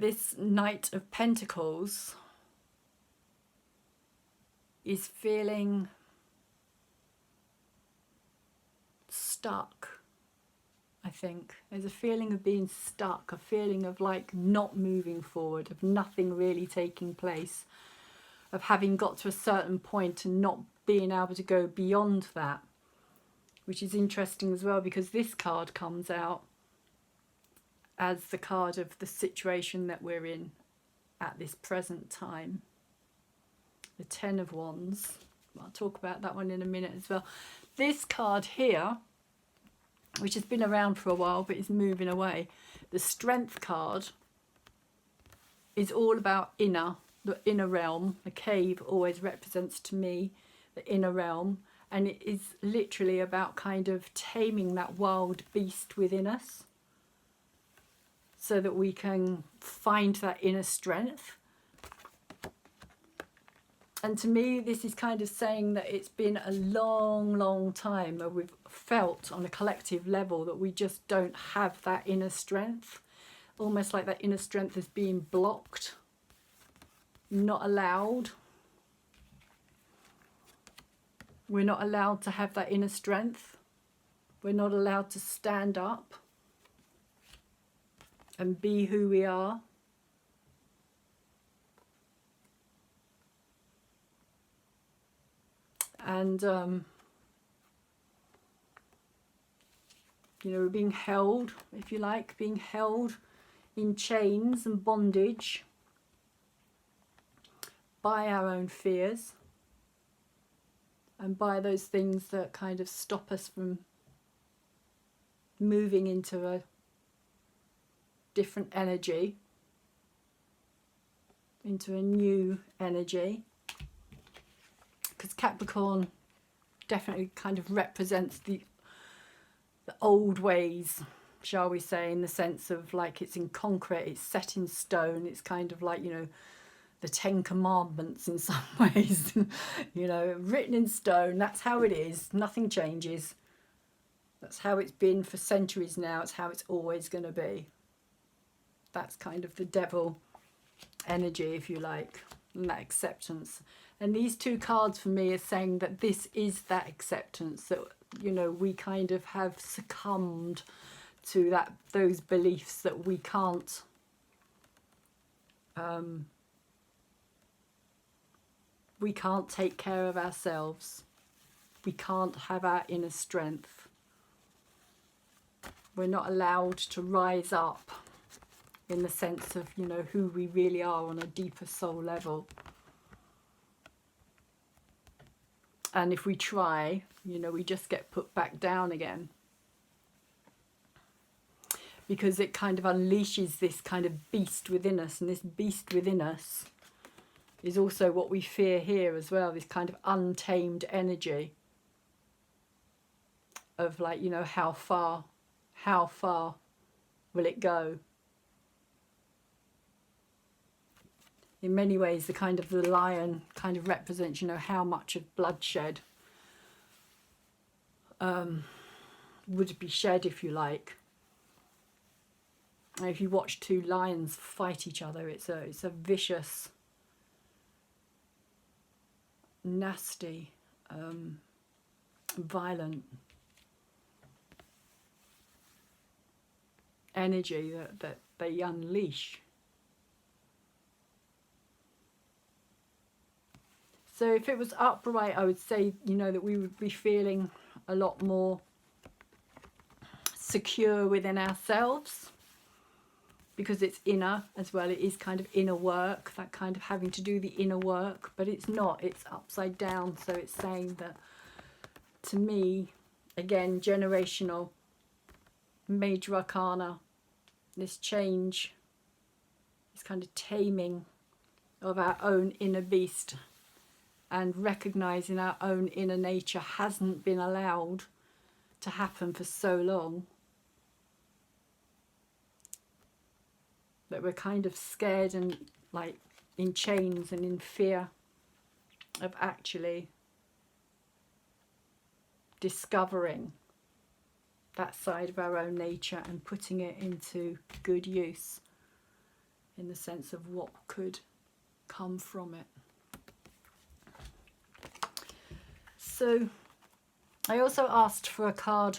this Knight of Pentacles is feeling stuck. I think there's a feeling of being stuck, a feeling of like not moving forward, of nothing really taking place, of having got to a certain point and not being able to go beyond that, which is interesting as well, because this card comes out as the card of the situation that we're in at this present time. The Ten of Wands. I'll talk about that one in a minute as well. This card here, which has been around for a while but is moving away, the Strength card, is all about the inner realm. The cave always represents to me the inner realm, and it is literally about kind of taming that wild beast within us so that we can find that inner strength. And to me, this is kind of saying that it's been a long time where we've felt on a collective level that we just don't have that inner strength. Almost like that inner strength is being blocked, not allowed. We're not allowed to have that inner strength. We're not allowed to stand up and be who we are. And, you know, we're being held, if you like, being held in chains and bondage by our own fears and by those things that kind of stop us from moving into a different energy, into a new energy. Because Capricorn definitely kind of represents the old ways, shall we say, in the sense of like it's in concrete, it's set in stone, it's kind of like, you know, the Ten Commandments in some ways, you know, written in stone. That's how it is, nothing changes. That's how it's been for centuries now, it's how it's always going to be. That's kind of the devil energy, if you like, and that acceptance. And these two cards for me are saying that this is that acceptance, that, you know, we kind of have succumbed to that, those beliefs that we can't take care of ourselves. We can't have our inner strength. We're not allowed to rise up in the sense of, you know, who we really are on a deeper soul level. And if we try, you know, we just get put back down again. Because it kind of unleashes this kind of beast within us. And this beast within us is also what we fear here as well. This kind of untamed energy of like, you know, how far will it go? In many ways, the kind of the lion kind of represents, you know, how much of bloodshed would be shed, if you like. And if you watch two lions fight each other, it's a vicious, nasty, violent energy that they unleash. So if it was upright, I would say, you know, that we would be feeling a lot more secure within ourselves, because it's inner as well. It is kind of inner work, that kind of having to do the inner work, but it's not, it's upside down. So it's saying that, to me, again, generational, major arcana, this change, this kind of taming of our own inner beast and recognizing our own inner nature hasn't been allowed to happen for so long that we're kind of scared and like in chains and in fear of actually discovering that side of our own nature and putting it into good use, in the sense of what could come from it. So I also asked for a card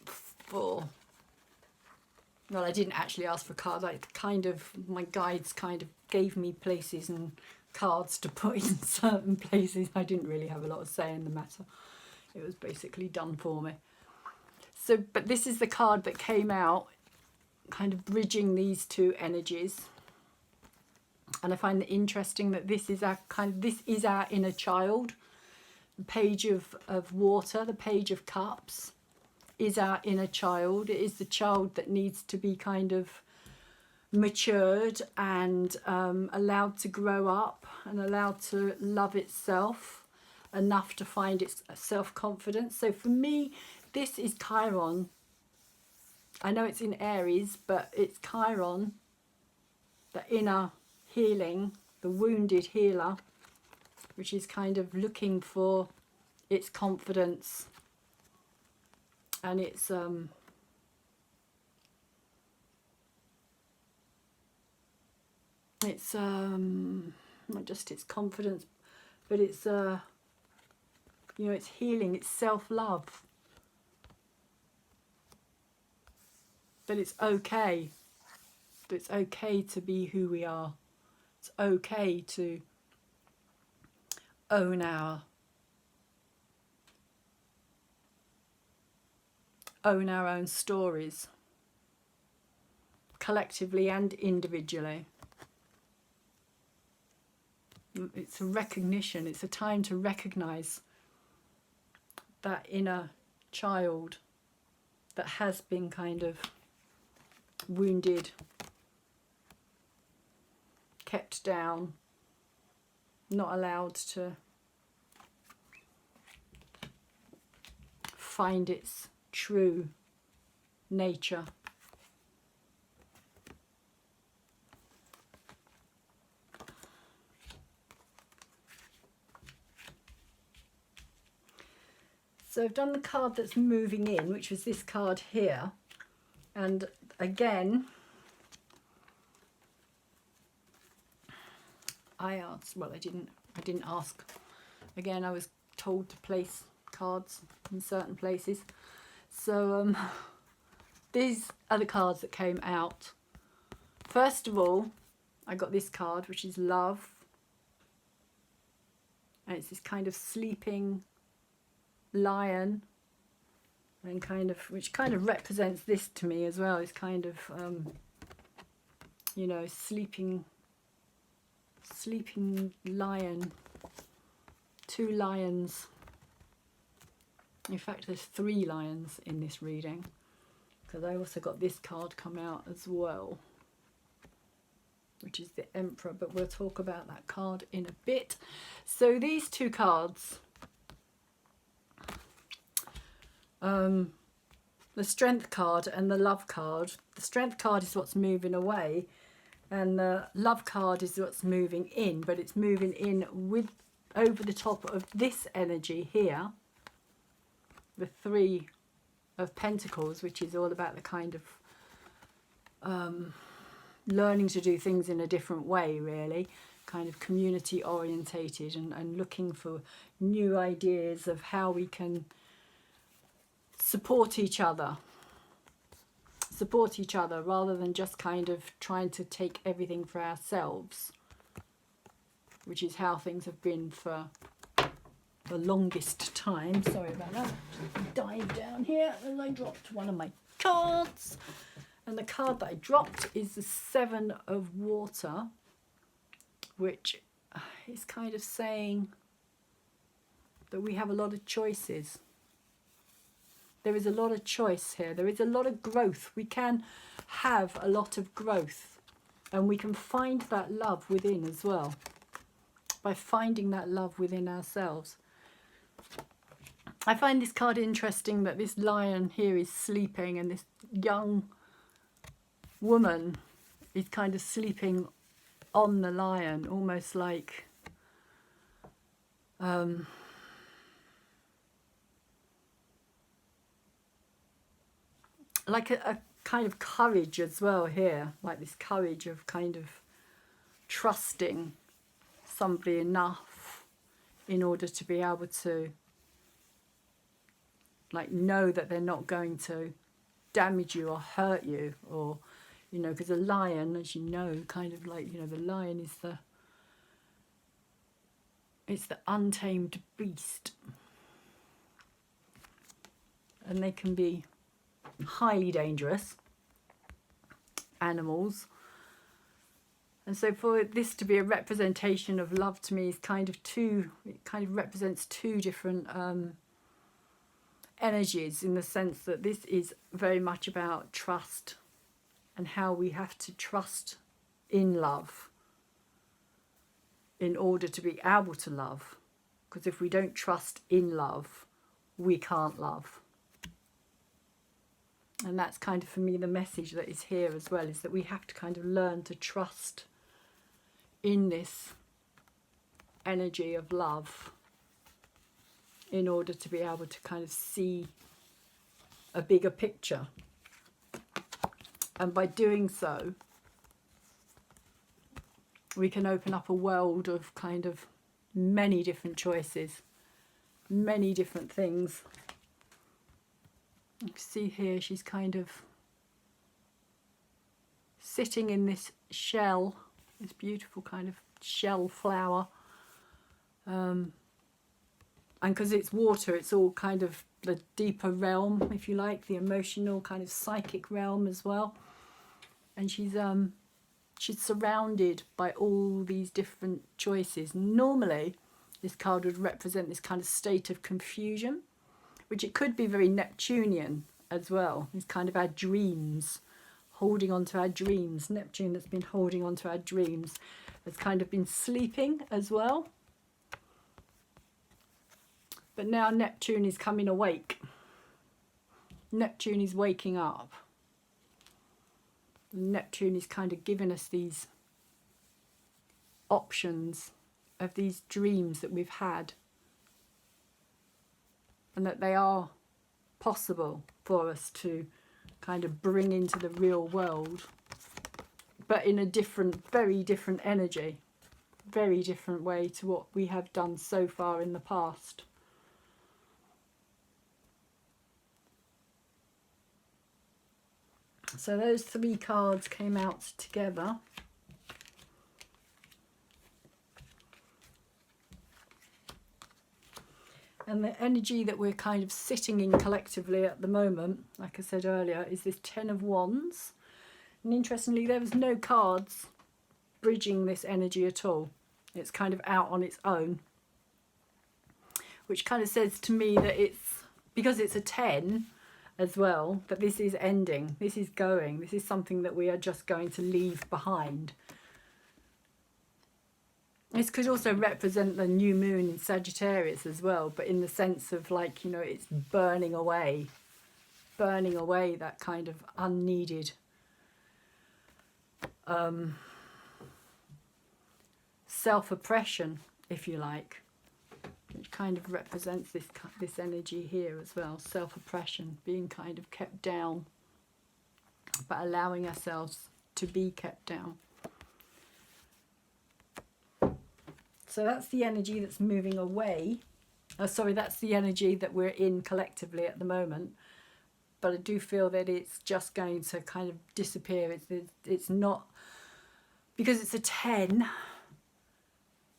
for, well, I didn't actually ask for cards. I kind of, my guides kind of gave me places and cards to put in certain places. I didn't really have a lot of say in the matter. It was basically done for me. So, but this is the card that came out, kind of bridging these two energies. And I find it interesting that this is our this is our inner child. The page of water, the page of cups, is our inner child. It is the child that needs to be kind of matured and allowed to grow up and allowed to love itself enough to find its self-confidence. So for me, this is Chiron. I know it's in Aries, but it's Chiron, the inner healing, the wounded healer, which is kind of looking for its confidence and its not just its confidence, but it's you know, it's healing, it's self-love, that it's okay, that it's okay to be who we are. It's okay to own our own stories, collectively and individually. It's a recognition, it's a time to recognize that inner child that has been kind of wounded, kept down, not allowed to find its true nature. So I've done the card that's moving in, which was this card here, and again I asked, well, I didn't ask. Again, I was told to place cards in certain places. So these are the cards that came out. First of all, I got this card, which is Love. And it's this kind of sleeping lion, and kind of, which kind of represents this to me as well. It's kind of you know, sleeping lion, two lions. In fact, there's 3 lions in this reading, because I also got this card come out as well, which is the Emperor, but we'll talk about that card in a bit. So these 2 cards, the Strength card and the Love card. The Strength card is what's moving away, and the Love card is what's moving in, but it's moving in with over the top of this energy here, the Three of Pentacles, which is all about the kind of learning to do things in a different way, really, kind of community orientated, and looking for new ideas of how we can support each other rather than just kind of trying to take everything for ourselves, which is how things have been for the longest time. Sorry about that. Just dive down here as I dropped one of my cards. And the card that I dropped is the Seven of Water, which is kind of saying that we have a lot of choices. There is a lot of choice here. There is a lot of growth. We can have a lot of growth, and we can find that love within as well, by finding that love within ourselves. I find this card interesting, that this lion here is sleeping, and this young woman is kind of sleeping on the lion, almost like a kind of courage as well here, like this courage of kind of trusting somebody enough in order to be able to like know that they're not going to damage you or hurt you, or you know, because a lion, as you know, kind of like, you know, the lion is it's the untamed beast, and they can be highly dangerous animals. And so for this to be a representation of love to me is kind of it kind of represents two different energies, in the sense that this is very much about trust and how we have to trust in love in order to be able to love. Because if we don't trust in love, we can't love. And that's kind of, for me, the message that is here as well, is that we have to kind of learn to trust in this energy of love in order to be able to kind of see a bigger picture. And by doing so, we can open up a world of kind of many different choices, many different things. You can see here she's kind of sitting in this shell, this beautiful kind of shell flower. And because it's water, it's all kind of the deeper realm, if you like, the emotional kind of psychic realm as well. And she's surrounded by all these different choices. Normally, this card would represent this kind of state of confusion, which it could be very Neptunian as well. It's kind of our dreams, holding on to our dreams. Neptune that's been holding on to our dreams has kind of been sleeping as well. But now Neptune is coming awake. Neptune is waking up. Neptune is kind of giving us these options of these dreams that we've had, and that they are possible for us to kind of bring into the real world, but in a different, very different energy, very different way to what we have done so far in the past. So those three cards came out together. And the energy that we're kind of sitting in collectively at the moment, like I said earlier, is this Ten of Wands. And interestingly, there was no cards bridging this energy at all. It's kind of out on its own, which kind of says to me that it's, because it's a 10 as well, that this is ending, this is going, this is something that we are just going to leave behind. This could also represent the new moon in Sagittarius as well, but in the sense of, like, you know, it's burning away that kind of unneeded self-oppression, if you like. which kind of represents this energy here as well. Self-oppression, being kind of kept down, but allowing ourselves to be kept down. So that's the energy that's moving away. Oh, sorry, that's the energy that we're in collectively at the moment. But I do feel that it's just going to kind of disappear. It's not, because it's a 10,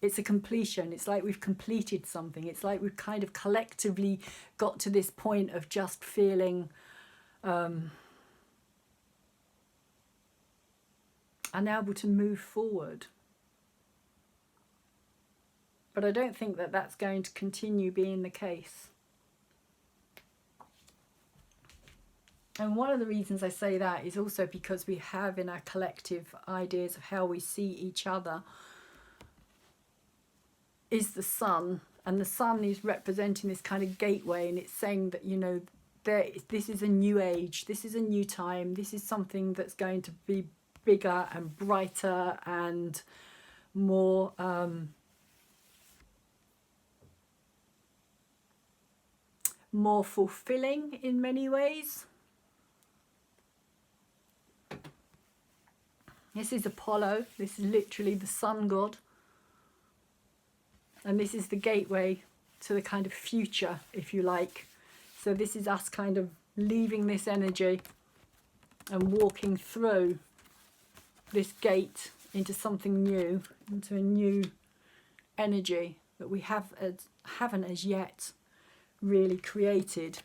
it's a completion. It's like we've completed something. It's like we've kind of collectively got to this point of just feeling unable to move forward. But I don't think that that's going to continue being the case. And one of the reasons I say that is also because we have in our collective ideas of how we see each other is the sun. And the sun is representing this kind of gateway, and it's saying that, you know, this is a new age, this is a new time, this is something that's going to be bigger and brighter and more more fulfilling in many ways. This is Apollo. This is literally the sun god. And this is the gateway to the kind of future, if you like. So this is us kind of leaving this energy and walking through this gate into something new, into a new energy that we haven't as yet really created,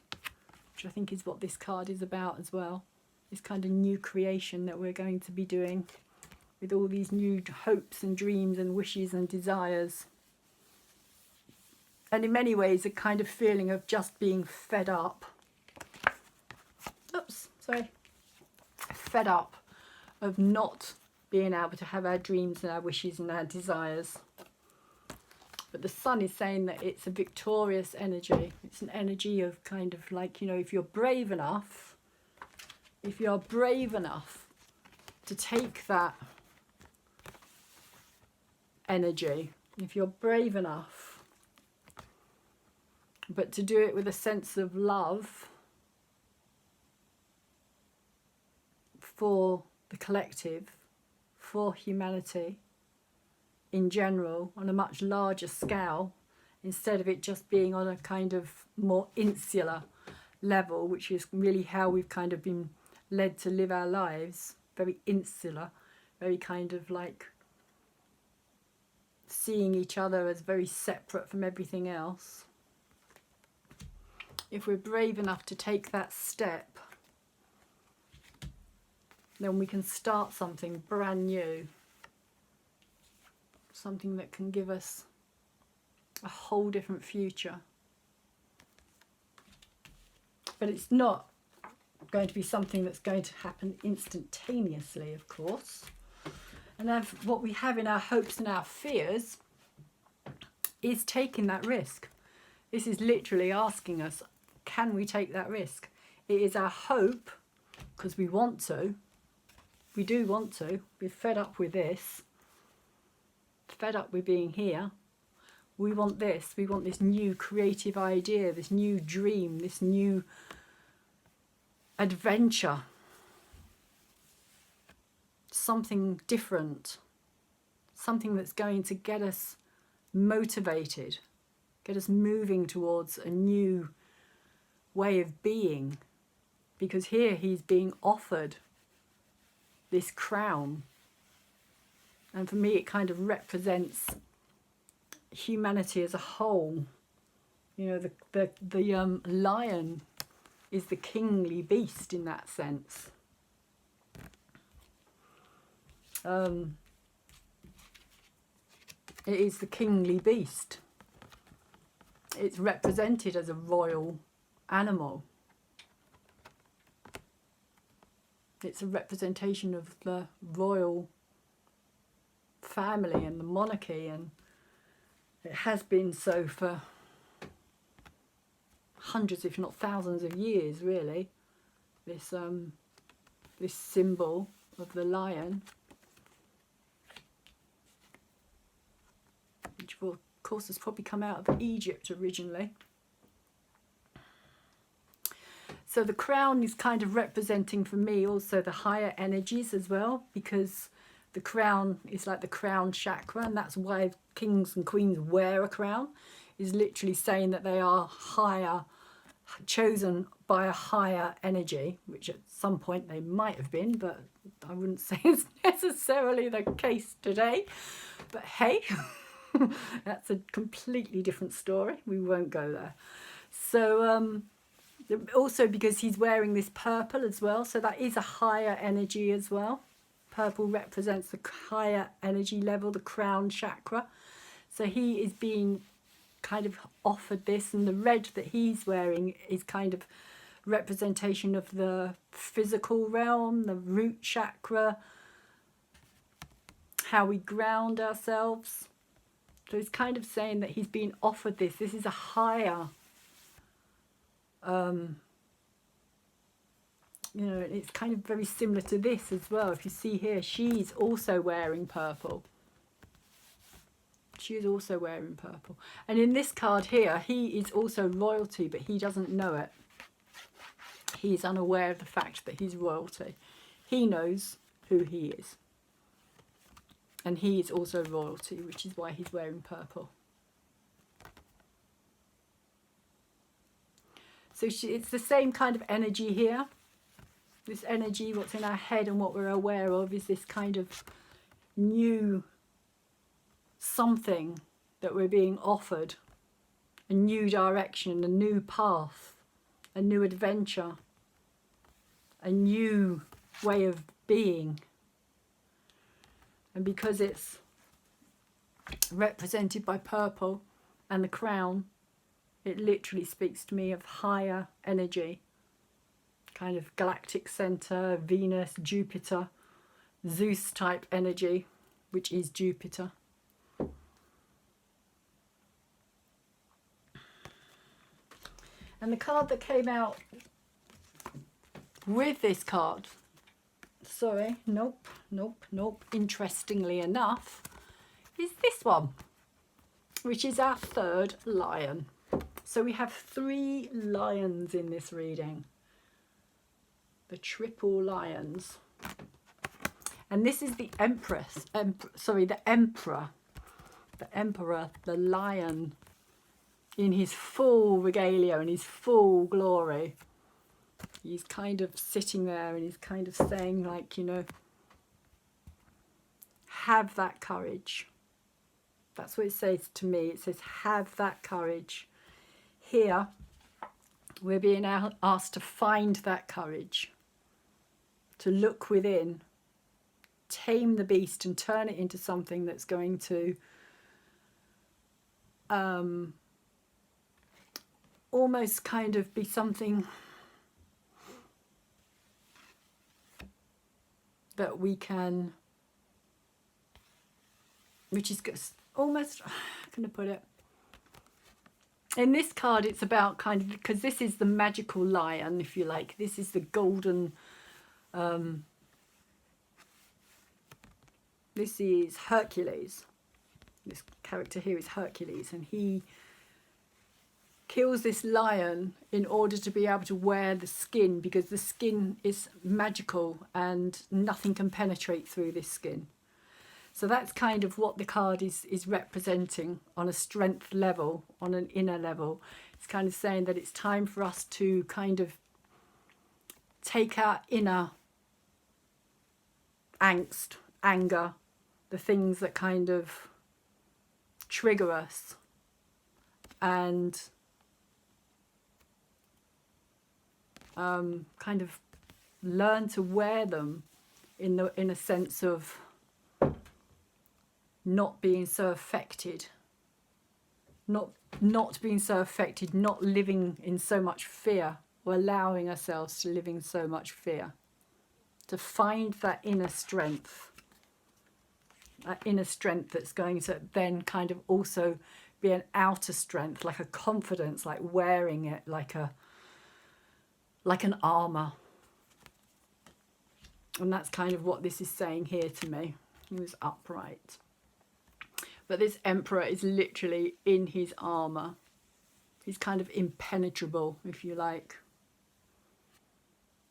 which I think is what this card is about as well. This kind of new creation that we're going to be doing with all these new hopes and dreams and wishes and desires. And in many ways a kind of feeling of just being fed up. Fed up of not being able to have our dreams and our wishes and our desires. But the sun is saying that it's a victorious energy. It's an energy of kind of like, you know, if you're brave enough to take that energy, if you're brave enough, but to do it with a sense of love for the collective, for humanity in general, on a much larger scale, instead of it just being on a kind of more insular level, which is really how we've kind of been led to live our lives, very insular, very kind of like seeing each other as very separate from everything else. If we're brave enough to take that step, then we can start something brand new, something that can give us a whole different future. But it's not going to be something that's going to happen instantaneously, of course. And then what we have in our hopes and our fears is taking that risk. This is literally asking us, can we take that risk? It is our hope, because we want to. We do want to. We're fed up with this. Fed up with being here. We want this. We want this new creative idea, this new dream, this new adventure. Something different. Something that's going to get us motivated, get us moving towards a new way of being. Because here he's being offered this crown. And for me it kind of represents humanity as a whole. You know, the lion is the kingly beast in that sense. It is the kingly beast. It's represented as a royal animal. It's a representation of the royal family and the monarchy, and it has been so for hundreds, if not thousands of years, really. This symbol of the lion, which of course, it's probably come out of Egypt originally. So the crown is kind of representing for me also the higher energies as well, because the crown is like the crown chakra, and that's why kings and queens wear a crown, is literally saying that they are higher, chosen by a higher energy, which at some point they might have been, but I wouldn't say it's necessarily the case today. But hey, that's a completely different story. We won't go there. So also because he's wearing this purple as well, so that is a higher energy as well. Purple represents the higher energy level, the crown chakra. So he is being kind of offered this, and the red that he's wearing is kind of representation of the physical realm, the root chakra, how we ground ourselves. So he's kind of saying that he's being offered this. This is a higher, you know, it's kind of very similar to this as well. If you see here, she's also wearing purple. She is also wearing purple. And in this card here, he is also royalty, but he doesn't know it. He is unaware of the fact that he's royalty. He knows who he is. And he is also royalty, which is why he's wearing purple. So it's the same kind of energy here. This energy, what's in our head and what we're aware of, is this kind of new something that we're being offered. A new direction, a new path, a new adventure, a new way of being. And because it's represented by purple and the crown, it literally speaks to me of higher energy, kind of galactic center, Venus, Jupiter, Zeus type energy, which is Jupiter. And the card that came out with this card, sorry, nope, interestingly enough, is this one, which is our third lion. So we have 3 lions in this reading. The triple lions. And this is the Empress, the Emperor. The Emperor, the lion, in his full regalia and his full glory. He's kind of sitting there and he's kind of saying, like, you know, have that courage. That's what it says to me. It says, have that courage. Here, we're being asked to find that courage, to look within, tame the beast and turn it into something that's going to almost kind of be something that we can, which is almost, how can I put it? In this card, it's about kind of, because this is the magical lion, if you like. This is the golden, this is Hercules. This character here is Hercules, and he kills this lion in order to be able to wear the skin, because the skin is magical and nothing can penetrate through this skin. So that's kind of what the card is representing on a strength level, on an inner level. It's kind of saying that it's time for us to kind of take our inner angst, anger, the things that kind of trigger us, and kind of learn to wear them in a sense of not being so affected, not being so affected, not living in so much fear, or allowing ourselves to live in so much fear. To find that inner strength that's going to then kind of also be an outer strength, like a confidence, like wearing it like an armor. And that's kind of what this is saying here to me. He was upright. But this Emperor is literally in his armour. He's kind of impenetrable, if you like.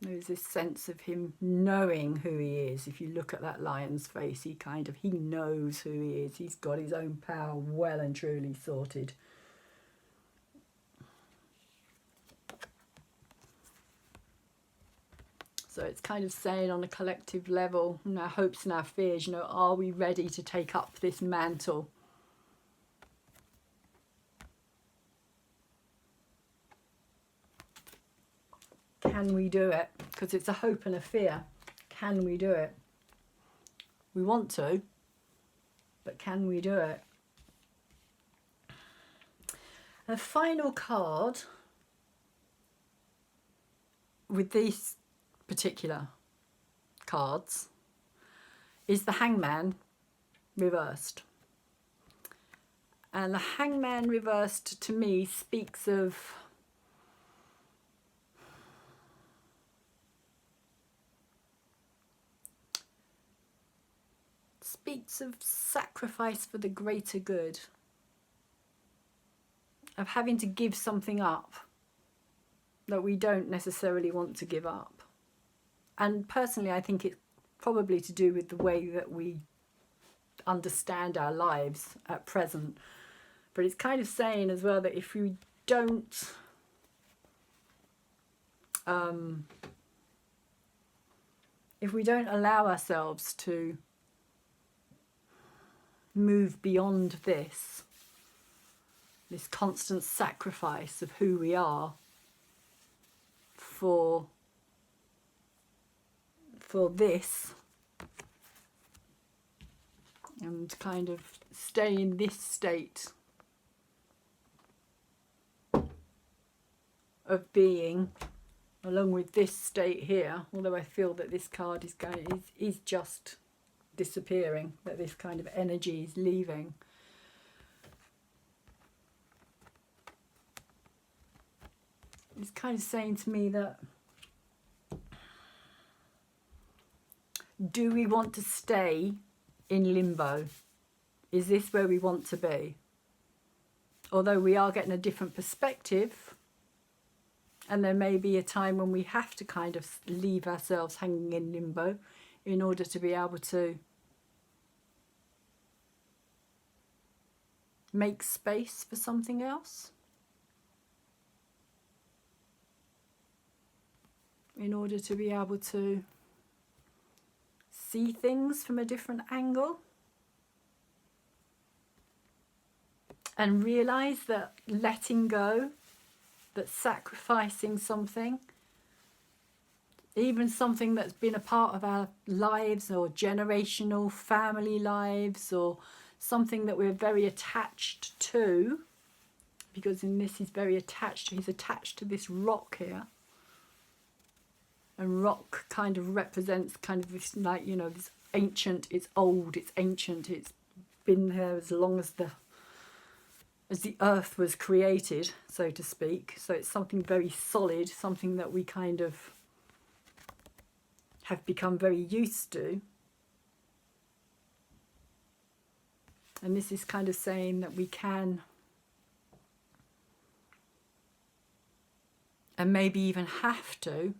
There's this sense of him knowing who he is. If you look at that lion's face, he knows who he is. He's got his own power well and truly sorted. So it's kind of saying on a collective level, our hopes and our fears, are we ready to take up this mantle? Can we do it? Because it's a hope and a fear. Can we do it? We want to, but can we do it? The final card with these particular cards is the Hangman reversed. And the Hangman reversed to me speaks of sacrifice for the greater good, of having to give something up that we don't necessarily want to give up. And personally, I think it's probably to do with the way that we understand our lives at present. But it's kind of saying as well that if we don't allow ourselves to move beyond this constant sacrifice of who we are for this, and kind of stay in this state of being along with this state here, although I feel that this card is just disappearing, that this kind of energy is leaving. It's kind of saying to me that, do we want to stay in limbo? Is this where we want to be? Although we are getting a different perspective, and there may be a time when we have to kind of leave ourselves hanging in limbo in order to be able to make space for something else, in order to be able to see things from a different angle and realize that letting go, that sacrificing something, even something that's been a part of our lives or generational family lives, or something that we're very attached to, because in this he's attached to this rock here. And rock kind of represents kind of this, like, this ancient, it's old, it's ancient, it's been there as long as the earth was created, so to speak. So it's something very solid, something that we kind of have become very used to. And this is kind of saying that we can, and maybe even have to,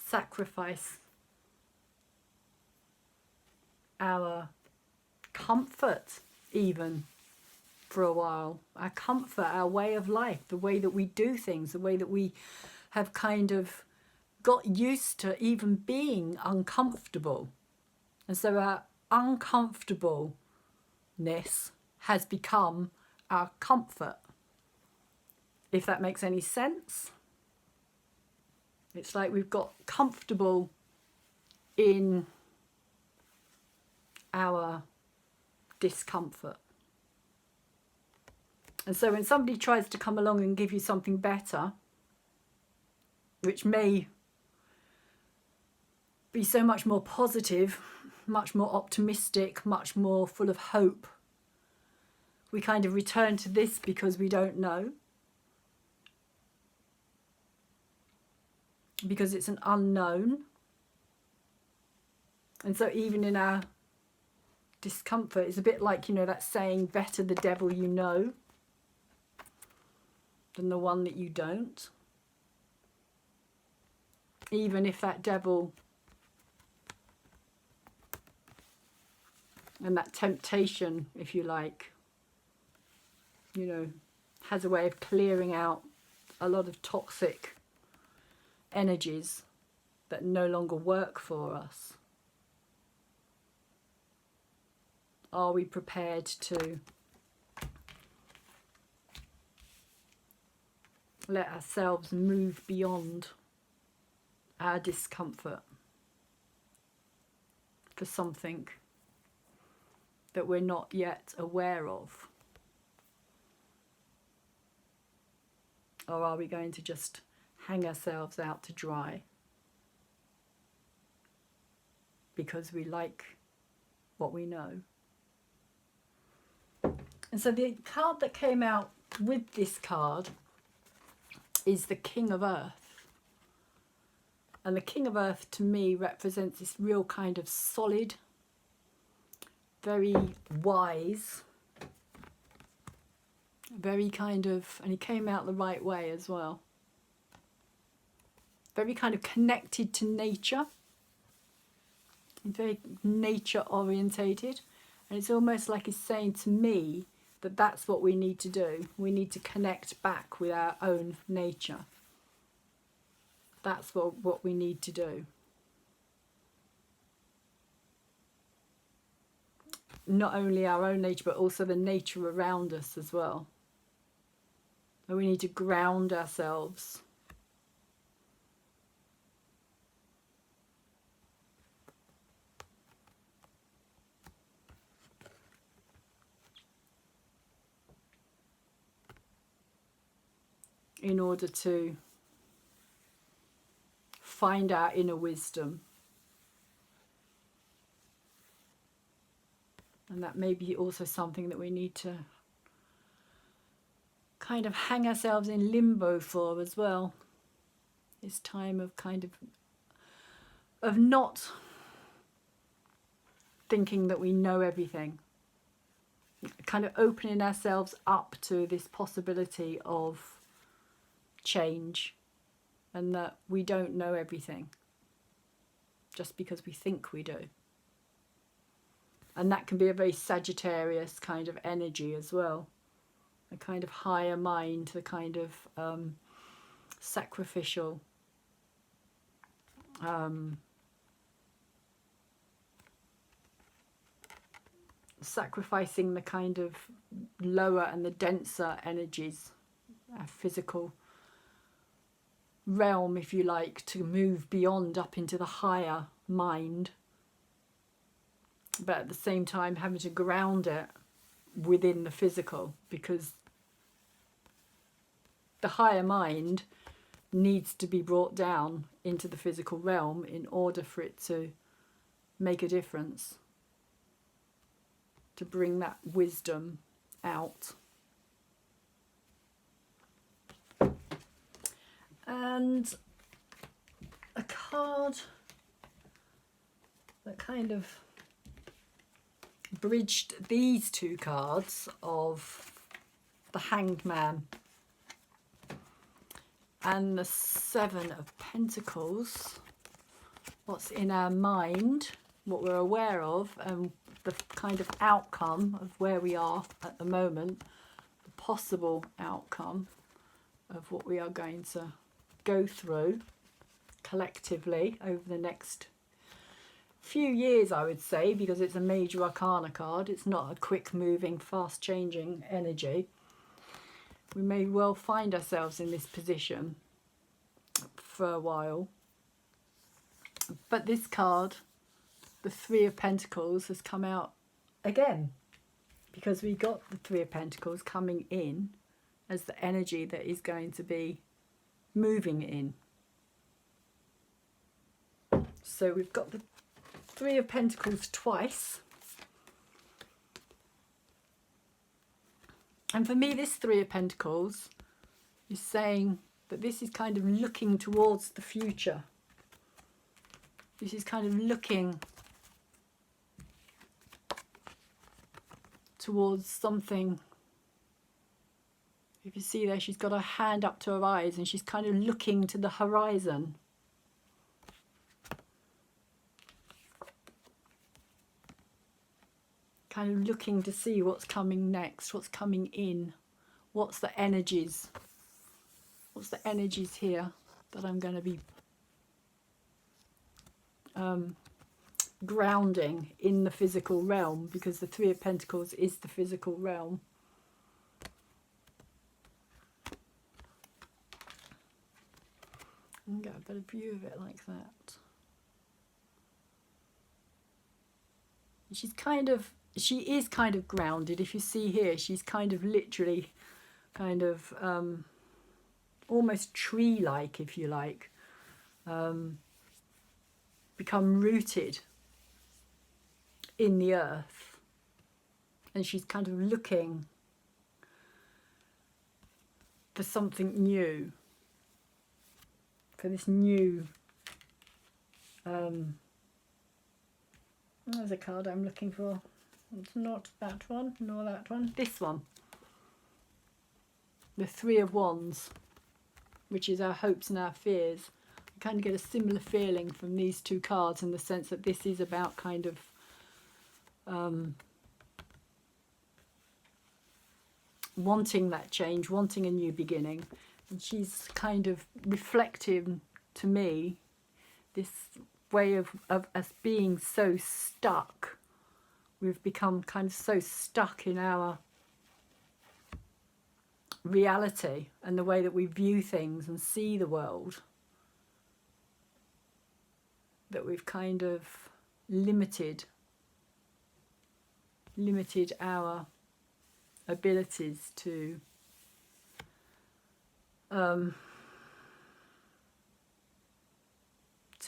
sacrifice our comfort even for a while, our comfort, our way of life, the way that we do things, the way that we have kind of got used to even being uncomfortable. And so our uncomfortableness has become our comfort, if that makes any sense. It's like we've got comfortable in our discomfort. And so when somebody tries to come along and give you something better, which may be so much more positive, much more optimistic, much more full of hope, we kind of return to this because we don't know. Because it's an unknown. And so even in our discomfort. It's a bit like, you know, that saying, better the devil you know than the one that you don't. Even if that devil and that temptation, if you like, you know, has a way of clearing out a lot of toxic energies that no longer work for us. Are we prepared to let ourselves move beyond our discomfort for something that we're not yet aware of? Or are we going to just hang ourselves out to dry because we like what we know? And so the card that came out with this card is the King of Earth. And the King of Earth to me represents this real kind of solid, very wise, very kind of, and he came out the right way as well, very kind of connected to nature. He's very nature orientated, and it's almost like he's saying to me that that's what we need to do. We need to connect back with our own nature. That's what we need to do. Not only our own nature, but also the nature around us as well. And we need to ground ourselves. In order to find our inner wisdom. And that may be also something that we need to kind of hang ourselves in limbo for as well. This time of kind of not thinking that we know everything. Kind of opening ourselves up to this possibility of change, and that we don't know everything just because we think we do. And that can be a very Sagittarius kind of energy as well, a kind of higher mind, the kind of sacrificial, sacrificing the kind of lower and the denser energies, our physical realm, if you like, to move beyond up into the higher mind, but at the same time having to ground it within the physical, because the higher mind needs to be brought down into the physical realm in order for it to make a difference, to bring that wisdom out. And a card that kind of bridged these two cards of the Hanged Man and the Seven of Pentacles, what's in our mind, what we're aware of, and the kind of outcome of where we are at the moment, the possible outcome of what we are going to go through collectively over the next few years, I would say, because it's a major arcana card. It's not a quick moving, fast changing energy. We may well find ourselves in this position for a while. But this card, the Three of Pentacles, has come out again, because we got the Three of Pentacles coming in as the energy that is going to be moving in. So we've got the Three of Pentacles twice. And for me, this Three of Pentacles is saying that this is kind of looking towards the future. This is kind of looking towards something. If you see there, she's got her hand up to her eyes and she's kind of looking to the horizon. Kind of looking to see what's coming next, what's coming in, what's the energies here that I'm going to be grounding in the physical realm, because the Three of Pentacles is the physical realm. And get a better view of it like that. She is kind of grounded. If you see here, she's kind of literally kind of almost tree-like, if you like, become rooted in the earth, and she's kind of looking for something new, for this new there's a card I'm looking for. It's not that one, nor that one, this one, the Three of Wands, which is our hopes and our fears. I kind of get a similar feeling from these two cards, in the sense that this is about kind of wanting that change, wanting a new beginning. And she's kind of reflecting to me this way of us being so stuck. We've become kind of so stuck in our reality and the way that we view things and see the world, that we've kind of limited our abilities to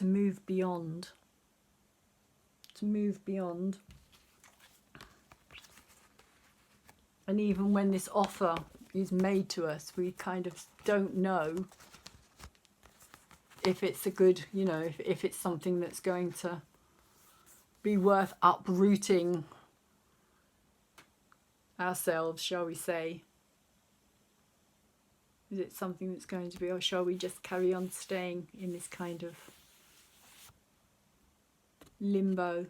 move beyond, and even when this offer is made to us, we kind of don't know if it's a good, you know, if it's something that's going to be worth uprooting ourselves, shall we say. Is it something that's going to be, or shall we just carry on staying in this kind of limbo?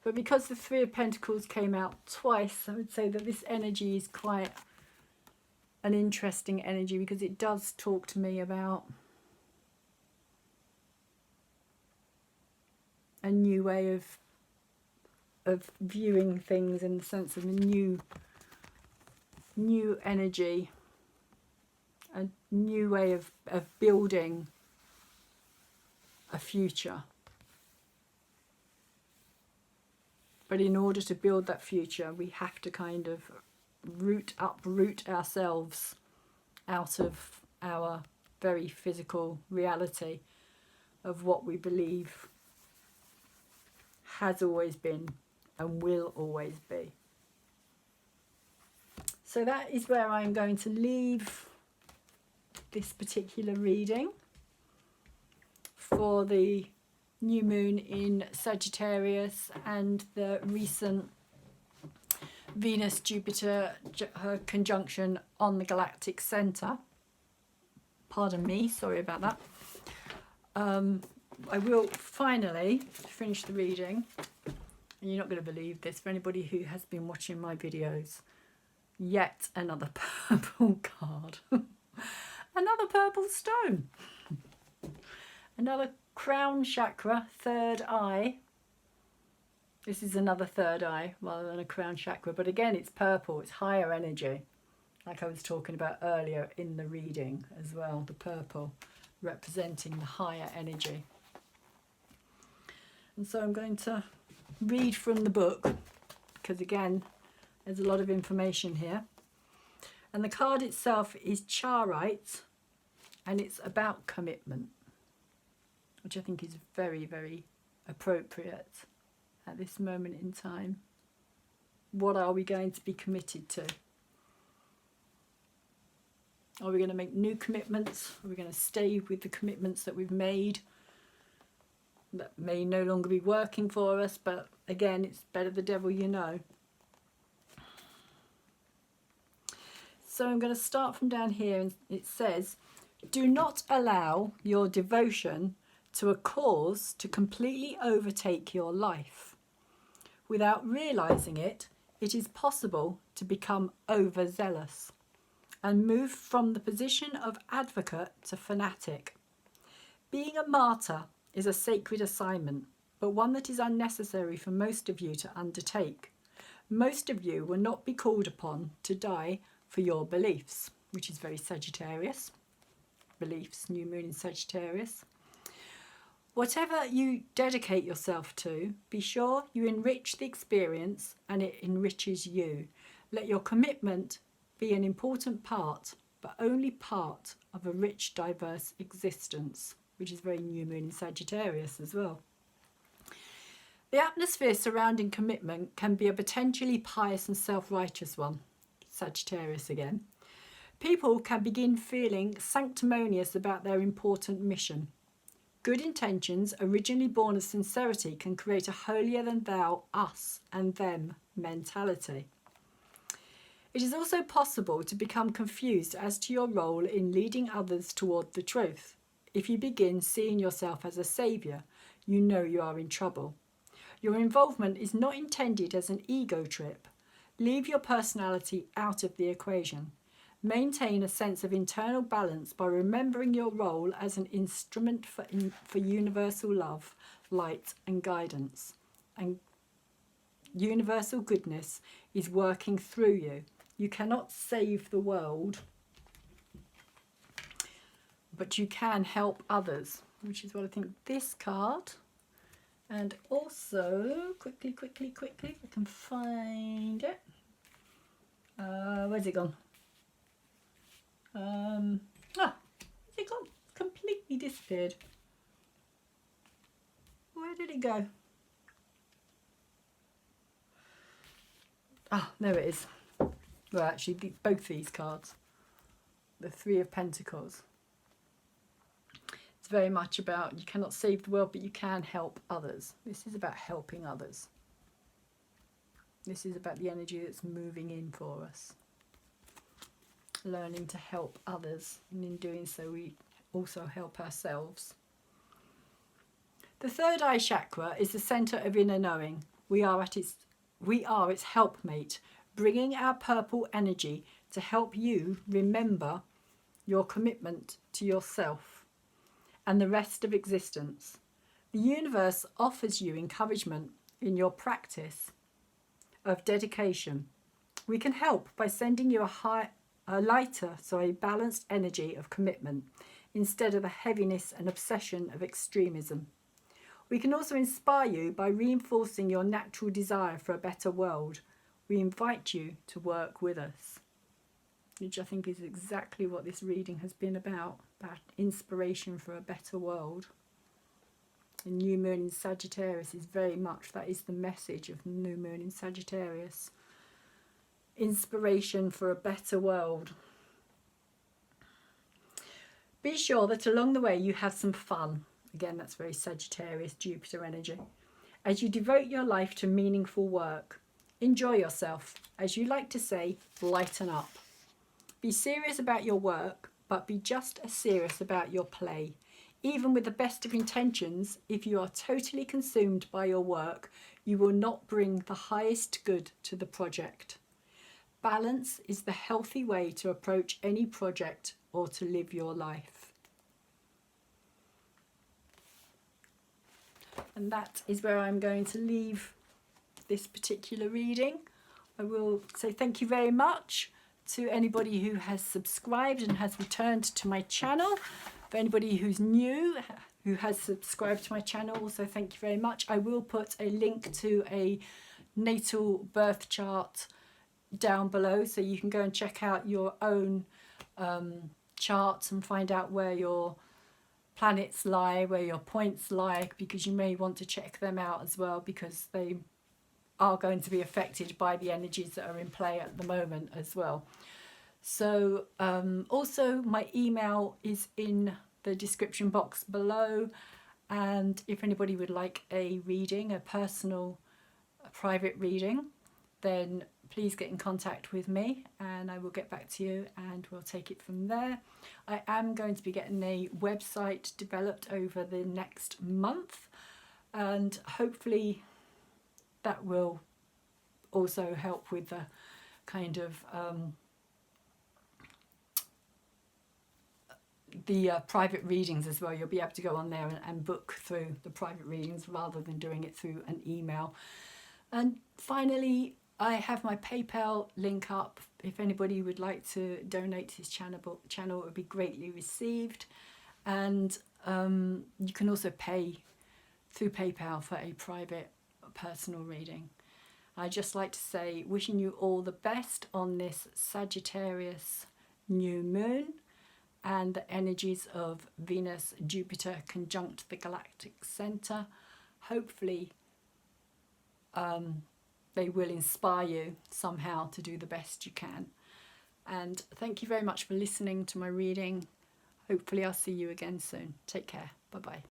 But because the Three of Pentacles came out twice, I would say that this energy is quite an interesting energy, because it does talk to me about a new way of viewing things, in the sense of a new energy, a new way of building a future. But in order to build that future, we have to kind of uproot ourselves out of our very physical reality of what we believe has always been and will always be. So that is where I'm going to leave this particular reading for the new moon in Sagittarius and the recent Venus-Jupiter conjunction on the galactic center. Pardon me, sorry about that. I will finally finish the reading, and you're not going to believe this, for anybody who has been watching my videos, yet another purple card. Another purple stone. Another crown chakra, third eye. This is another third eye rather than a crown chakra, but again it's purple, it's higher energy, like I was talking about earlier in the reading as well, the purple representing the higher energy. And so I'm going to read from the book, because again there's a lot of information here. And the card itself is Charite, and it's about commitment, which I think is very, very appropriate at this moment in time. What are we going to be committed to? Are we going to make new commitments? Are we going to stay with the commitments that we've made? that may no longer be working for us, but again, it's better the devil you know. So I'm going to start from down here, and it says, do not allow your devotion to a cause to completely overtake your life. Without realizing it, it is possible to become overzealous and move from the position of advocate to fanatic. Being a martyr is a sacred assignment, but one that is unnecessary for most of you to undertake. Most of you will not be called upon to die for your beliefs, which is very Sagittarius. Beliefs, new moon in Sagittarius. Whatever you dedicate yourself to, be sure you enrich the experience and it enriches you. Let your commitment be an important part, but only part of a rich, diverse existence, which is very new moon in Sagittarius as well. The atmosphere surrounding commitment can be a potentially pious and self-righteous one. Sagittarius again. People can begin feeling sanctimonious about their important mission. Good intentions, originally born of sincerity, can create a holier-than-thou, us and them mentality. It is also possible to become confused as to your role in leading others toward the truth. If you begin seeing yourself as a saviour, you know you are in trouble. Your involvement is not intended as an ego trip. Leave your personality out of the equation. Maintain a sense of internal balance by remembering your role as an instrument for universal love, light and guidance. And universal goodness is working through you. You cannot save the world, but you can help others, which is what I think this card. And also, quickly, if I can find it. Where's it gone? Where's it gone? Completely disappeared. Where did it go? Ah, there it is. Well, actually, both these cards. The Three of Pentacles. It's very much about you cannot save the world, but you can help others. This is about helping others. This is about the energy that's moving in for us. Learning to help others, and in doing so we also help ourselves. The third eye chakra is the centre of inner knowing. We are its helpmate, bringing our purple energy to help you remember your commitment to yourself and the rest of existence. The universe offers you encouragement in your practice of dedication. We can help by sending you a lighter, balanced energy of commitment instead of the heaviness and obsession of extremism. We can also inspire you by reinforcing your natural desire for a better world. We invite you to work with us, which I think is exactly what this reading has been about inspiration for a better world. The new moon in Sagittarius is very much, that is the message of the new moon in Sagittarius. Inspiration for a better world. Be sure that along the way you have some fun. Again, that's very Sagittarius, Jupiter energy. As you devote your life to meaningful work, enjoy yourself. As you like to say, lighten up. Be serious about your work, but be just as serious about your play. Even with the best of intentions, if you are totally consumed by your work, you will not bring the highest good to the project. Balance is the healthy way to approach any project or to live your life. And that is where I'm going to leave this particular reading. I will say thank you very much to anybody who has subscribed and has returned to my channel. For anybody who's new, who has subscribed to my channel, also thank you very much. I will put a link to a natal birth chart down below, so you can go and check out your own charts and find out where your planets lie, where your points lie, because you may want to check them out as well, because they are going to be affected by the energies that are in play at the moment as well. So also my email is in the description box below, And if anybody would like a reading, a personal, a private reading, then please get in contact with me and I will get back to you and we'll take it from there. I am going to be getting a website developed over the next month, and hopefully that will also help with the kind of the private readings as well. You'll be able to go on there and book through the private readings rather than doing it through an email. And finally, I have my PayPal link up. If anybody would like to donate to this channel, it would be greatly received. And you can also pay through PayPal for a private personal reading. I'd just like to say, wishing you all the best on this Sagittarius new moon and the energies of Venus, Jupiter conjunct the galactic center. Hopefully they will inspire you somehow to do the best you can. And thank you very much for listening to my reading. Hopefully I'll see you again soon. Take care. Bye-bye.